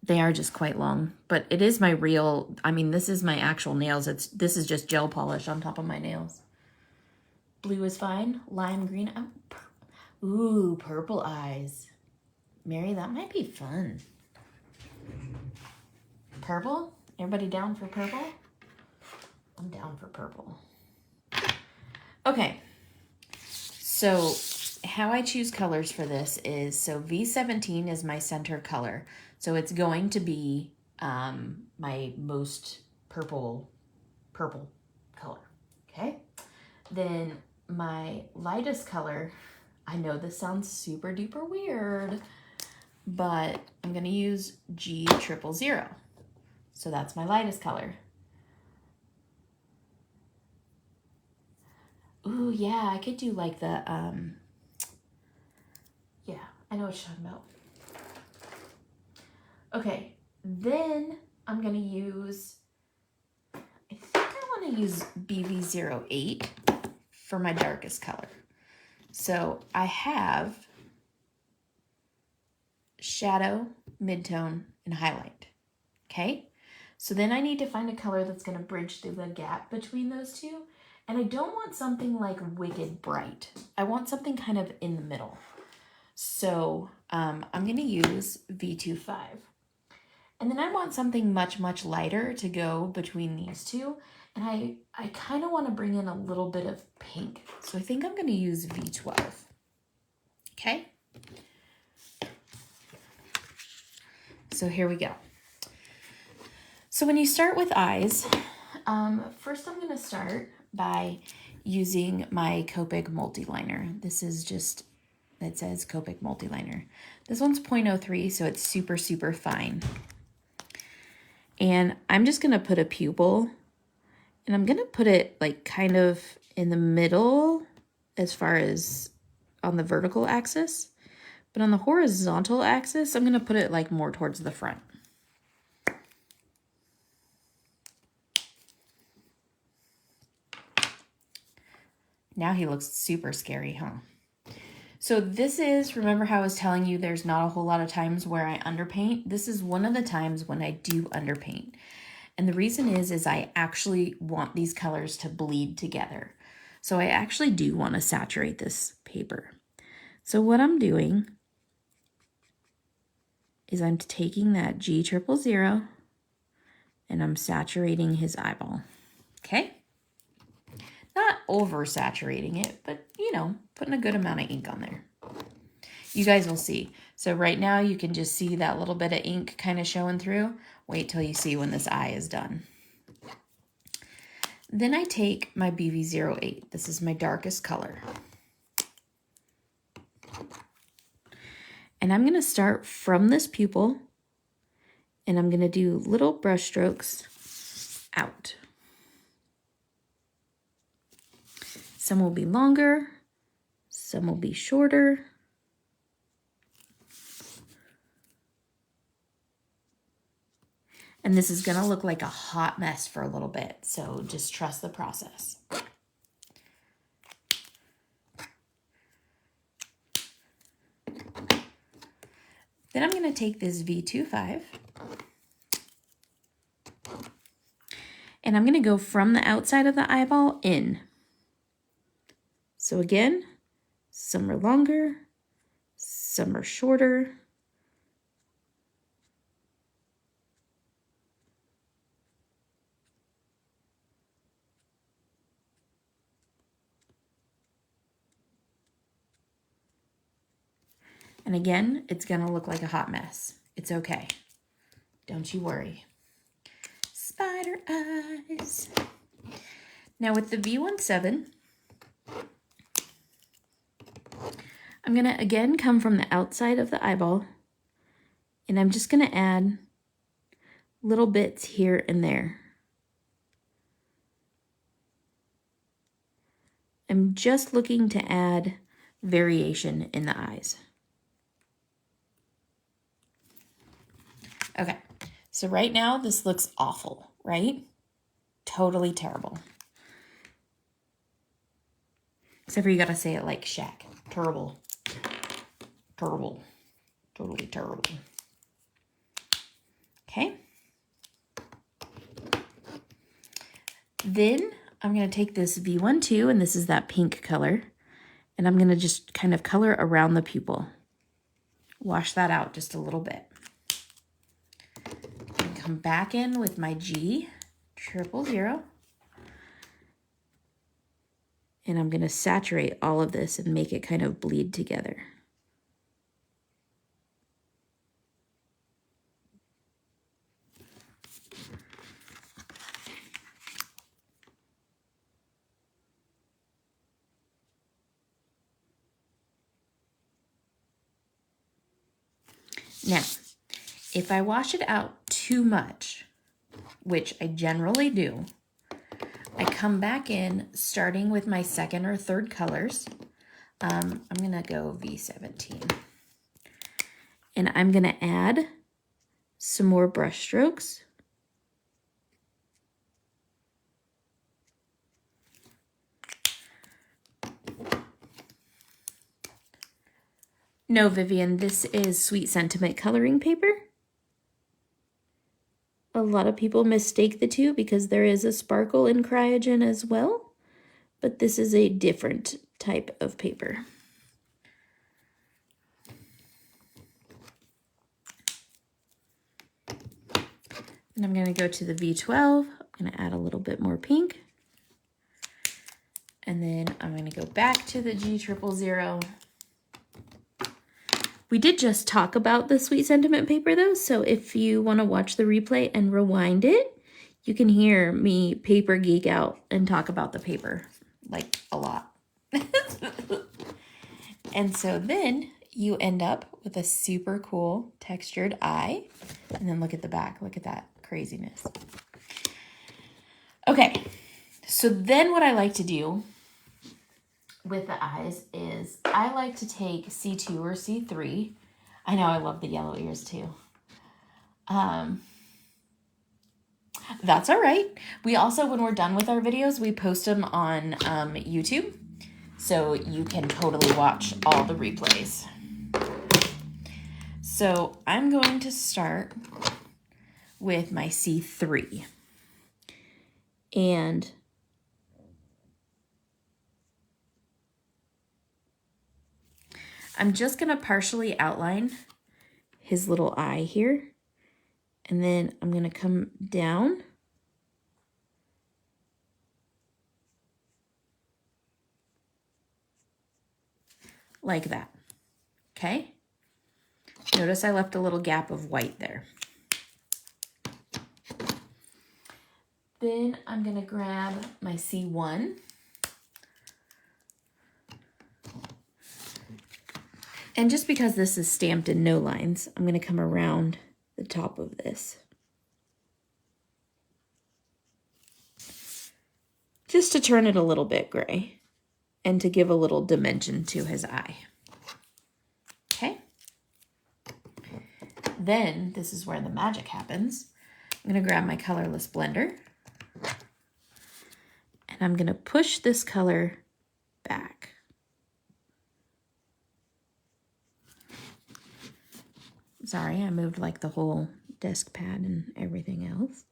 They are just quite long, but it is my real, I mean, this is my actual nails. This is just gel polish on top of my nails. Blue is fine. Lime green. Oh, ooh, purple eyes. Mary, that might be fun. Purple? Everybody down for purple? I'm down for purple. Okay, so how I choose colors for this is, so V17 is my center color. So it's going to be my most purple color, okay? Then my lightest color, I know this sounds super duper weird, but I'm gonna use G000. So that's my lightest color. Ooh, yeah, I could do like the, yeah, I know what you're talking about. Okay, then I'm gonna use, I think I wanna use BV08 for my darkest color. So I have shadow, midtone, and highlight, okay? So then I need to find a color that's gonna bridge through the gap between those two. And I don't want something like wicked bright. I want something kind of in the middle. So I'm gonna use V25. And then I want something much, much lighter to go between these two. And I kind of want to bring in a little bit of pink. So I think I'm gonna use V12, okay? So here we go. So when you start with eyes, first I'm gonna start by using my Copic multi-liner. This is just that says Copic Multiliner. This one's 0.03, so it's super, super fine. And I'm just going to put a pupil, and I'm going to put it like kind of in the middle as far as on the vertical axis. But on the horizontal axis, I'm going to put it like more towards the front. Now he looks super scary, huh? So this is, remember how I was telling you there's not a whole lot of times where I underpaint? This is one of the times when I do underpaint. And the reason is I actually want these colors to bleed together. So I actually do want to saturate this paper. So what I'm doing is I'm taking that G000 and I'm saturating his eyeball, okay? Not oversaturating it, but you know, putting a good amount of ink on there. You guys will see. So right now you can just see that little bit of ink kind of showing through. Wait till you see when this eye is done. Then I take my Bg78. This is my darkest color. And I'm going to start from this pupil, and I'm going to do little brush strokes out. Some will be longer, some will be shorter. And this is going to look like a hot mess for a little bit, so just trust the process. Then I'm going to take this V25 and I'm going to go from the outside of the eyeball in. So again, some are longer, some are shorter. And again, it's going to look like a hot mess. It's okay. Don't you worry. Spider eyes. Now with the V17, I'm going to again come from the outside of the eyeball, and I'm just going to add little bits here and there. I'm just looking to add variation in the eyes. Okay, so right now this looks awful, right? Totally terrible. Except for you gotta say it like Shaq. Terrible. Terrible. Totally terrible. Okay. Then I'm gonna take this V12, and this is that pink color, and I'm gonna just kind of color around the pupil. Wash that out just a little bit. Come back in with my G000, and I'm going to saturate all of this and make it kind of bleed together. Now, if I wash it out too much, which I generally do, I come back in starting with my second or third colors. I'm going to go V17. And I'm going to add some more brush strokes. No, Vivian, this is Sweet Sentiment coloring paper. A lot of people mistake the two because there is a sparkle in Cryogen as well, but this is a different type of paper. And I'm going to go to the V12. I'm going to add a little bit more pink. And then I'm going to go back to the G000. We did just talk about the Sweet Sentiment paper though, so if you want to watch the replay and rewind it, you can hear me paper geek out and talk about the paper, like a lot. And so then you end up with a super cool textured eye. And then look at the back. Look at that craziness. Okay, so then what I like to do with the eyes is I like to take C2 or C3. I know I love the yellow ears too. That's all right. We also, when we're done with our videos, we post them on YouTube. So you can totally watch all the replays. So I'm going to start with my C3. And I'm just going to partially outline his little eye here. And then I'm going to come down. Like that. Okay? Notice I left a little gap of white there. Then I'm going to grab my C1. And just because this is stamped in no lines, I'm going to come around the top of this. Just to turn it a little bit gray and to give a little dimension to his eye. Okay? Then, this is where the magic happens. I'm going to grab my Colorless Blender. And I'm going to push this color back. Sorry, I moved like the whole desk pad and everything else.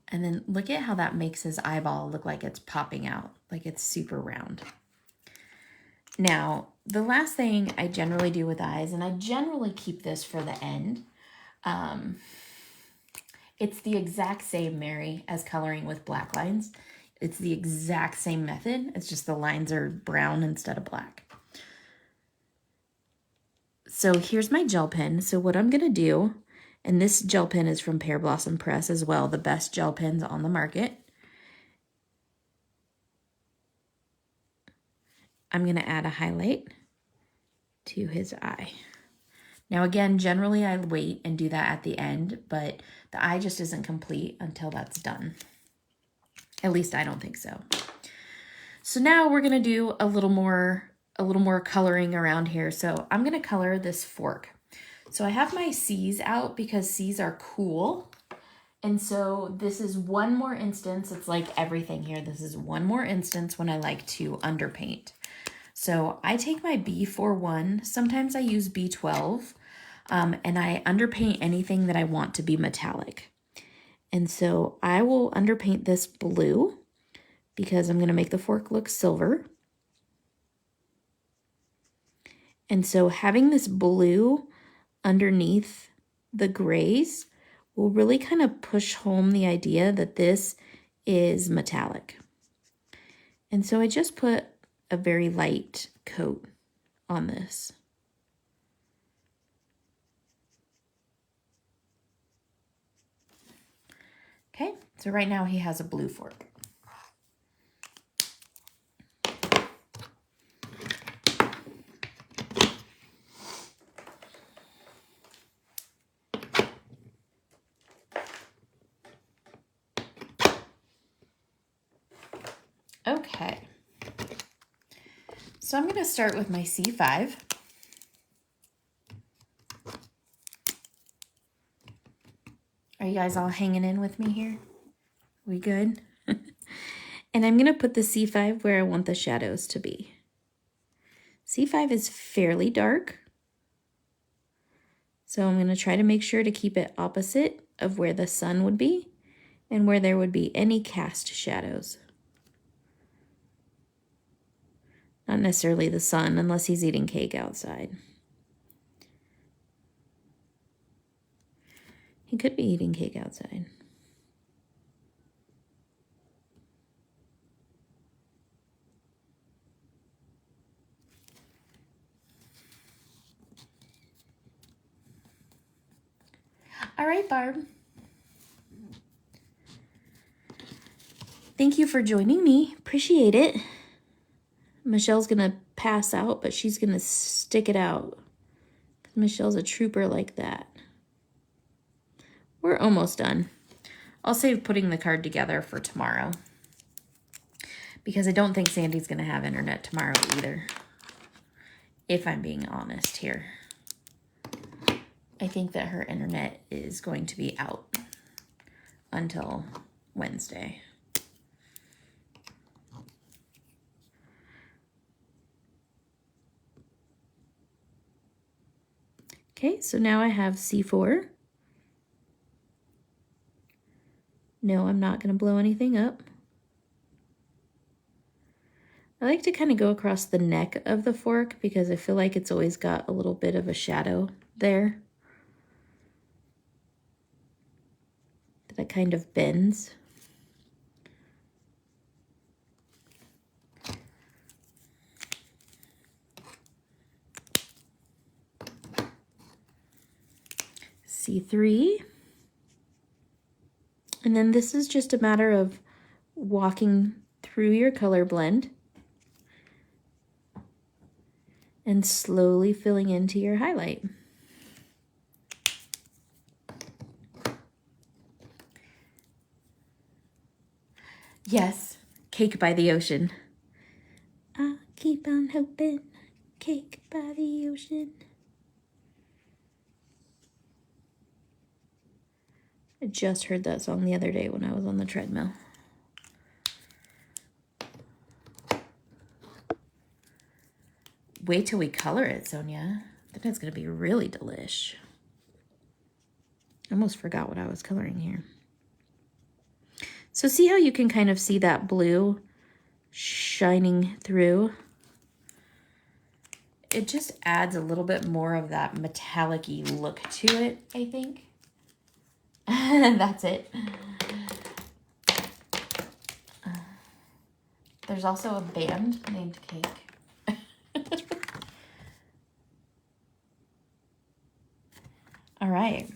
And then look at how that makes his eyeball look like it's popping out, like it's super round. Now, the last thing I generally do with eyes, and I generally keep this for the end, it's the exact same, Mary, as coloring with black lines. It's the exact same method. It's just the lines are brown instead of black. So here's my gel pen. So what I'm going to do, and this gel pen is from Pear Blossom Press as well, the best gel pens on the market. I'm going to add a highlight to his eye. Now again, generally I wait and do that at the end, but the eye just isn't complete until that's done. At least I don't think so. So now we're going to do a little more coloring around here. So I'm going to color this fork. So I have my C's out because C's are cool. And so this is one more instance. It's like everything here. This is one more instance when I like to underpaint. So I take my B41. Sometimes I use B12. And I underpaint anything that I want to be metallic. And so I will underpaint this blue because I'm going to make the fork look silver. And so having this blue underneath the grays will really kind of push home the idea that this is metallic. And so I just put a very light coat on this. Okay, so right now he has a blue fork. Okay, so I'm going to start with my C5. Are you guys all hanging in with me here? We good? And I'm going to put the C5 where I want the shadows to be. C5 is fairly dark, so I'm going to try to make sure to keep it opposite of where the sun would be and where there would be any cast shadows. Not necessarily the sun, unless he's eating cake outside. He could be eating cake outside. All right, Barb. Thank you for joining me. Appreciate it. Michelle's gonna pass out, but she's gonna stick it out. Michelle's a trooper like that. We're almost done. I'll save putting the card together for tomorrow, because I don't think Sandy's gonna have internet tomorrow either, if I'm being honest here. I think that her internet is going to be out until Wednesday. Okay, so now I have C4. No, I'm not going to blow anything up. I like to kind of go across the neck of the fork because I feel like it's always got a little bit of a shadow there that kind of bends. C3. And then this is just a matter of walking through your color blend and slowly filling into your highlight. Yes, Cake by the Ocean. I'll keep on hoping, Cake by the Ocean. I just heard that song the other day when I was on the treadmill. Wait till we color it, Sonia. Then it's going to be really delish. I almost forgot what I was coloring here. So see how you can kind of see that blue shining through? It just adds a little bit more of that metallic-y look to it, I think. That's it. There's also a band named Cake. All right.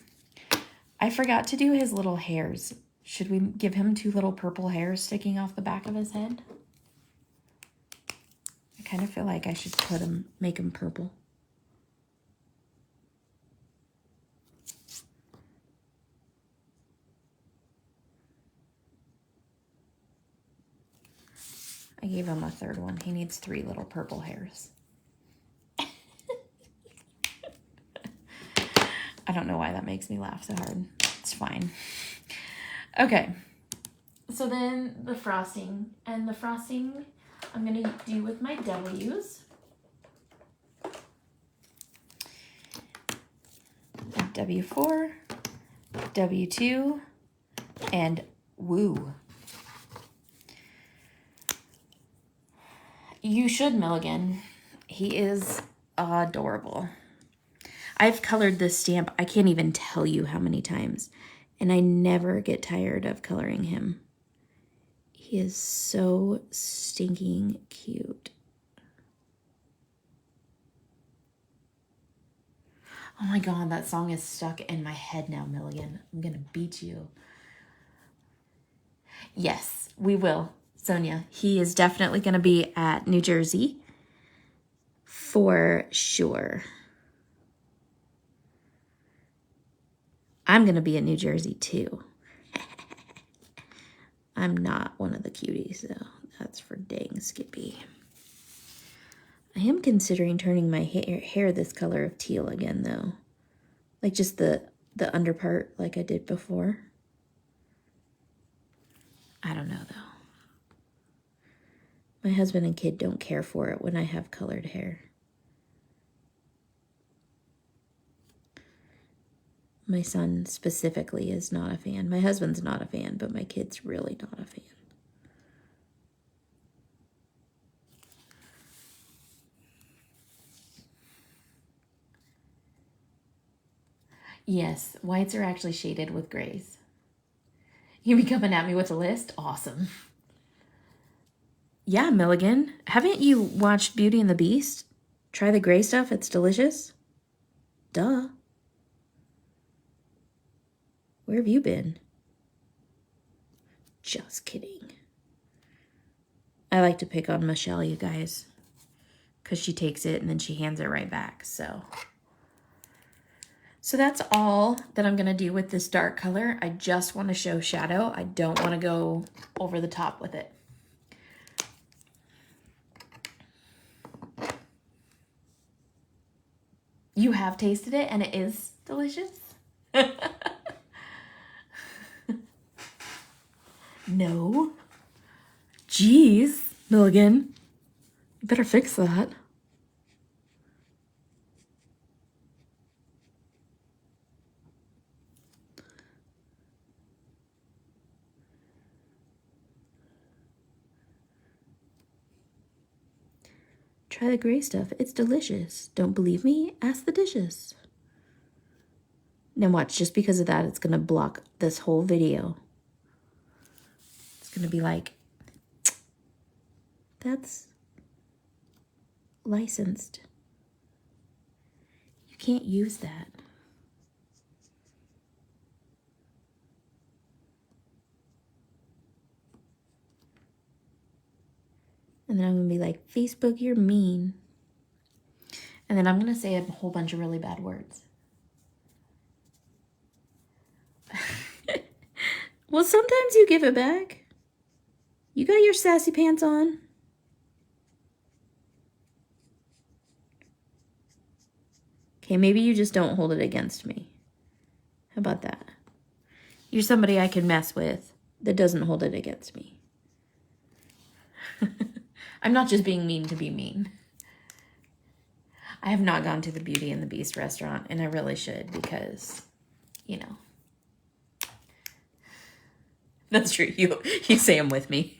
I forgot to do his little hairs. Should we give him 2 little purple hairs sticking off the back of his head? I kind of feel like I should make him purple. I gave him a 3rd one. He needs 3 little purple hairs. I don't know why that makes me laugh so hard. It's fine. Okay. So then the frosting. And the frosting I'm going to do with my W's. W4, W2, and Woo. You should, Milligan. He is adorable. I've colored this stamp, I can't even tell you how many times, and I never get tired of coloring him. He is so stinking cute. Oh my God, that song is stuck in my head now, Milligan. I'm gonna beat you. Yes, we will, Sonia. He is definitely gonna be at New Jersey for sure. I'm going to be in New Jersey too. I'm not one of the cuties, though. That's for dang Skippy. I am considering turning my hair this color of teal again, though. Like just the under part like I did before. I don't know, though. My husband and kid don't care for it when I have colored hair. My son specifically is not a fan. My husband's not a fan, but my kid's really not a fan. Yes, whites are actually shaded with grays. You be coming at me with a list? Awesome. Yeah, Milligan. Haven't you watched Beauty and the Beast? Try the gray stuff. It's delicious. Duh. Where have you been? Just kidding. I like to pick on Michelle, you guys, because she takes it and then she hands it right back. So that's all that I'm going to do with this dark color. I just want to show shadow. I don't want to go over the top with it. You have tasted it and it is delicious? No. Jeez, Milligan. You better fix that. Try the gray stuff. It's delicious. Don't believe me? Ask the dishes. Now watch, just because of that, it's going to block this whole video. It's going to be like, that's licensed. You can't use that. And then I'm going to be like, Facebook, you're mean. And then I'm going to say a whole bunch of really bad words. Well, sometimes you give it back. You got your sassy pants on. Okay, maybe you just don't hold it against me. How about that? You're somebody I can mess with that doesn't hold it against me. I'm not just being mean to be mean. I have not gone to the Beauty and the Beast restaurant, and I really should because, you know. That's true. You say them with me.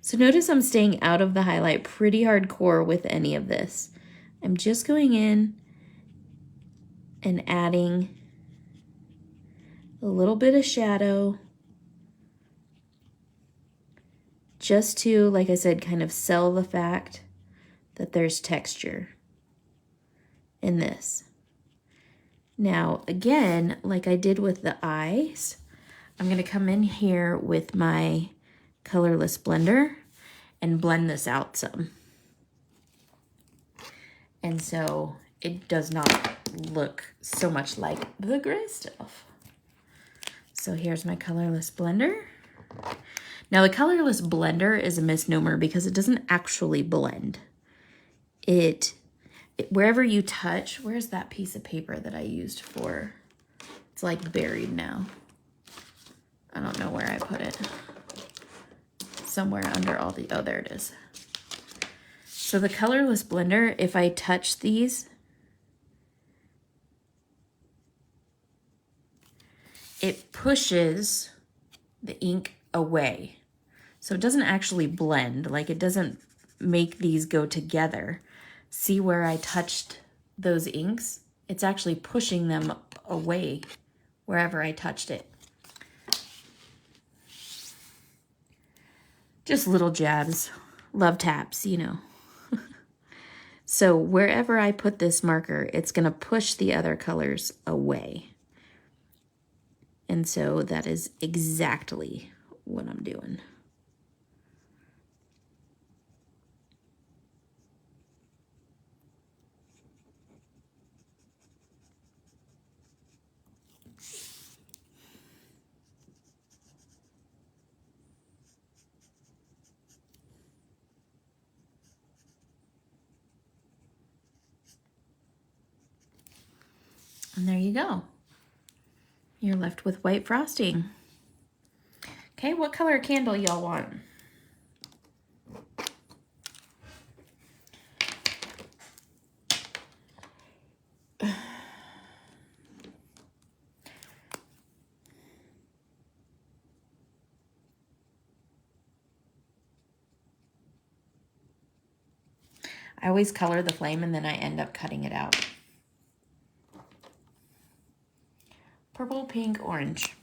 So notice I'm staying out of the highlight pretty hardcore with any of this. I'm just going in and adding a little bit of shadow just to, like I said, kind of sell the fact that there's texture in this. Now, again, like I did with the eyes, I'm going to come in here with my Colorless Blender and blend this out some. And so it does not look so much like the gray stuff. So here's my Colorless Blender. Now the Colorless Blender is a misnomer because it doesn't actually blend. Wherever you touch, where's that piece of paper that I used for? It's like buried now. I don't know where I put it. Somewhere under all the, oh, there it is. So the Colorless Blender, if I touch these, it pushes the ink away. So it doesn't actually blend, like it doesn't make these go together. See where I touched those inks? It's actually pushing them away wherever I touched it. Just little jabs, love taps, you know. So wherever I put this marker, it's gonna push the other colors away. And so that is exactly what I'm doing. And there you go. You're left with white frosting. Okay, what color candle y'all want? I always color the flame and then I end up cutting it out. Purple, pink, orange.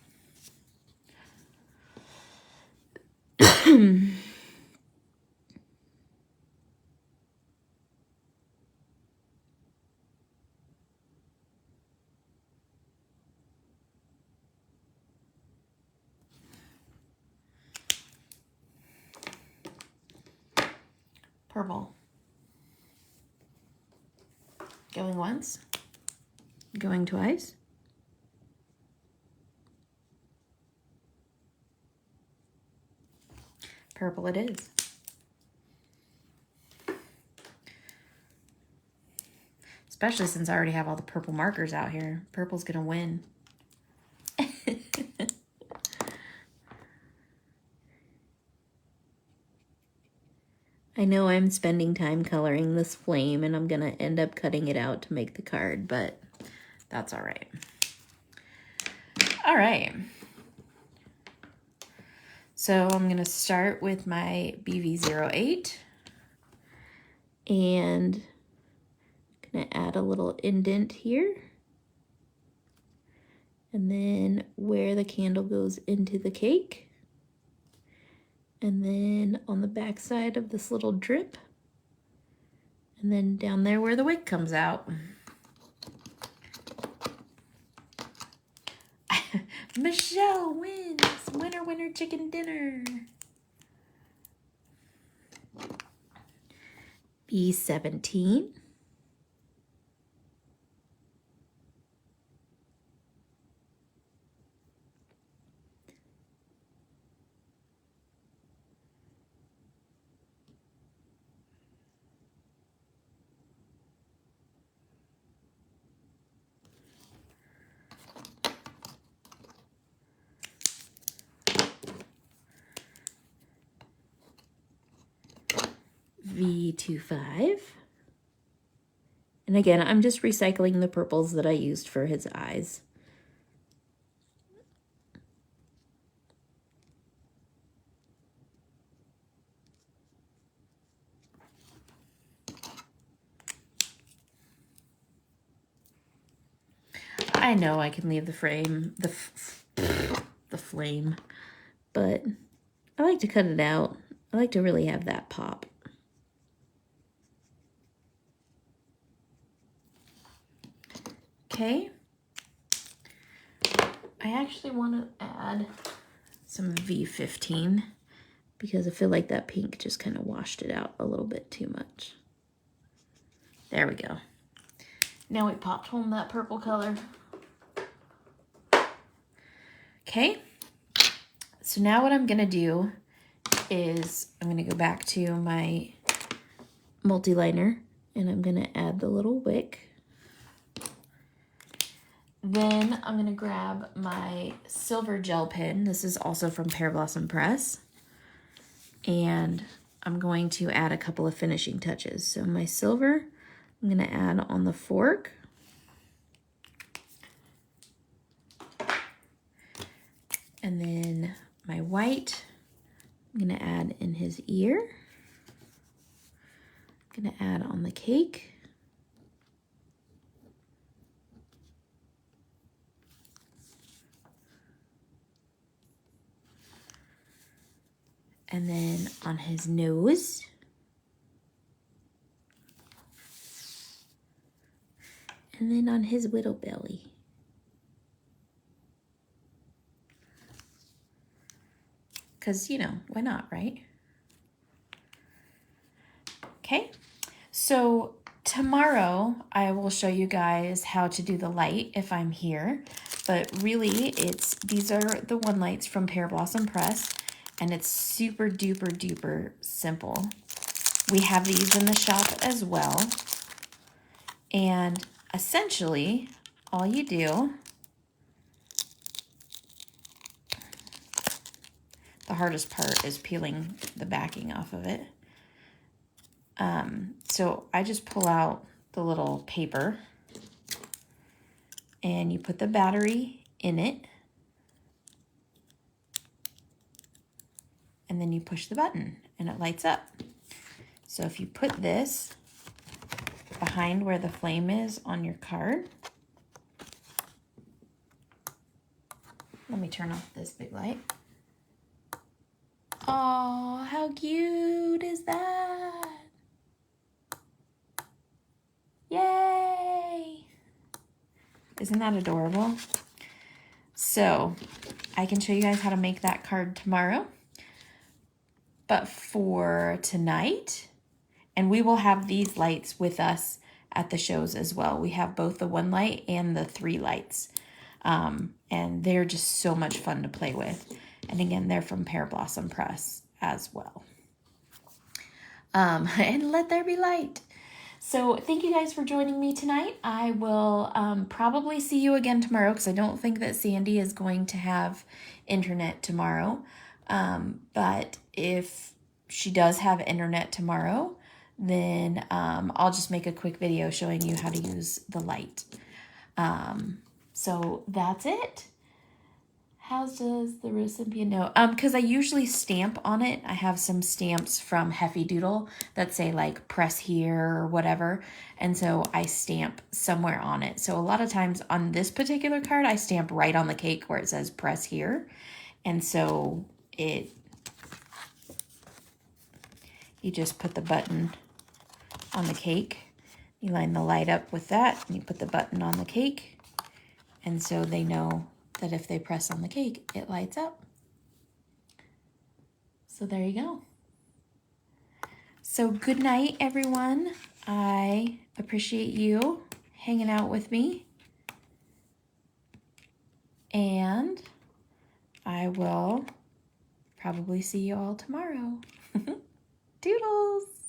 Purple. Going once. Going twice. Purple it is. Especially since I already have all the purple markers out here. Purple's gonna win. I know I'm spending time coloring this flame and I'm gonna end up cutting it out to make the card, but that's all right. All right. So I'm gonna start with my BV08 and I'm gonna add a little indent here. And then where the candle goes into the cake. And then on the back side of this little drip. And then down there where the wick comes out. Michelle wins! Winner, winner, chicken dinner. B17. V25. And again, I'm just recycling the purples that I used for his eyes. I know I can leave the frame, the flame, but I like to cut it out. I like to really have that pop. Okay. I actually want to add some V15 because I feel like that pink just kind of washed it out a little bit too much. There we go. Now we popped home that purple color. Okay. So now what I'm going to do is I'm going to go back to my multi-liner and I'm going to add the little wick. Then I'm going to grab my silver gel pen. This is also from Pear Blossom Press. And I'm going to add a couple of finishing touches. So my silver, I'm going to add on the fork. And then my white, I'm going to add in his ear. I'm going to add on the cake. And then on his nose. And then on his little belly. Because, you know, why not, right? Okay, so tomorrow I will show you guys how to do the light if I'm here. But really, these are the one lights from Pear Blossom Press. And it's super duper duper simple. We have these in the shop as well. And essentially, all you do, the hardest part is peeling the backing off of it. So I just pull out the little paper and you put the battery in it. And then you push the button and it lights up. So if you put this behind where the flame is on your card, let me turn off this big light. Oh, how cute is that? Yay! Isn't that adorable? So I can show you guys how to make that card tomorrow. But for tonight And we will have these lights with us at the shows as well. We have both the 1 light and the 3 lights. And they're just so much fun to play with. And again, they're from Pear Blossom Press as well. And let there be light. So thank you guys for joining me tonight. I will probably see you again tomorrow because I don't think that Sandy is going to have internet tomorrow. But if she does have internet tomorrow, then I'll just make a quick video showing you how to use the light. So that's it. How does the recipient know? Because I usually stamp on it. I have some stamps from Heffy Doodle that say like press here or whatever. And so I stamp somewhere on it. So a lot of times on this particular card, I stamp right on the cake where it says press here. And so you just put the button on the cake. You line the light up with that and you put the button on the cake. And so they know that if they press on the cake, it lights up. So there you go. So good night, everyone. I appreciate you hanging out with me. And I will probably see you all tomorrow. Doodles!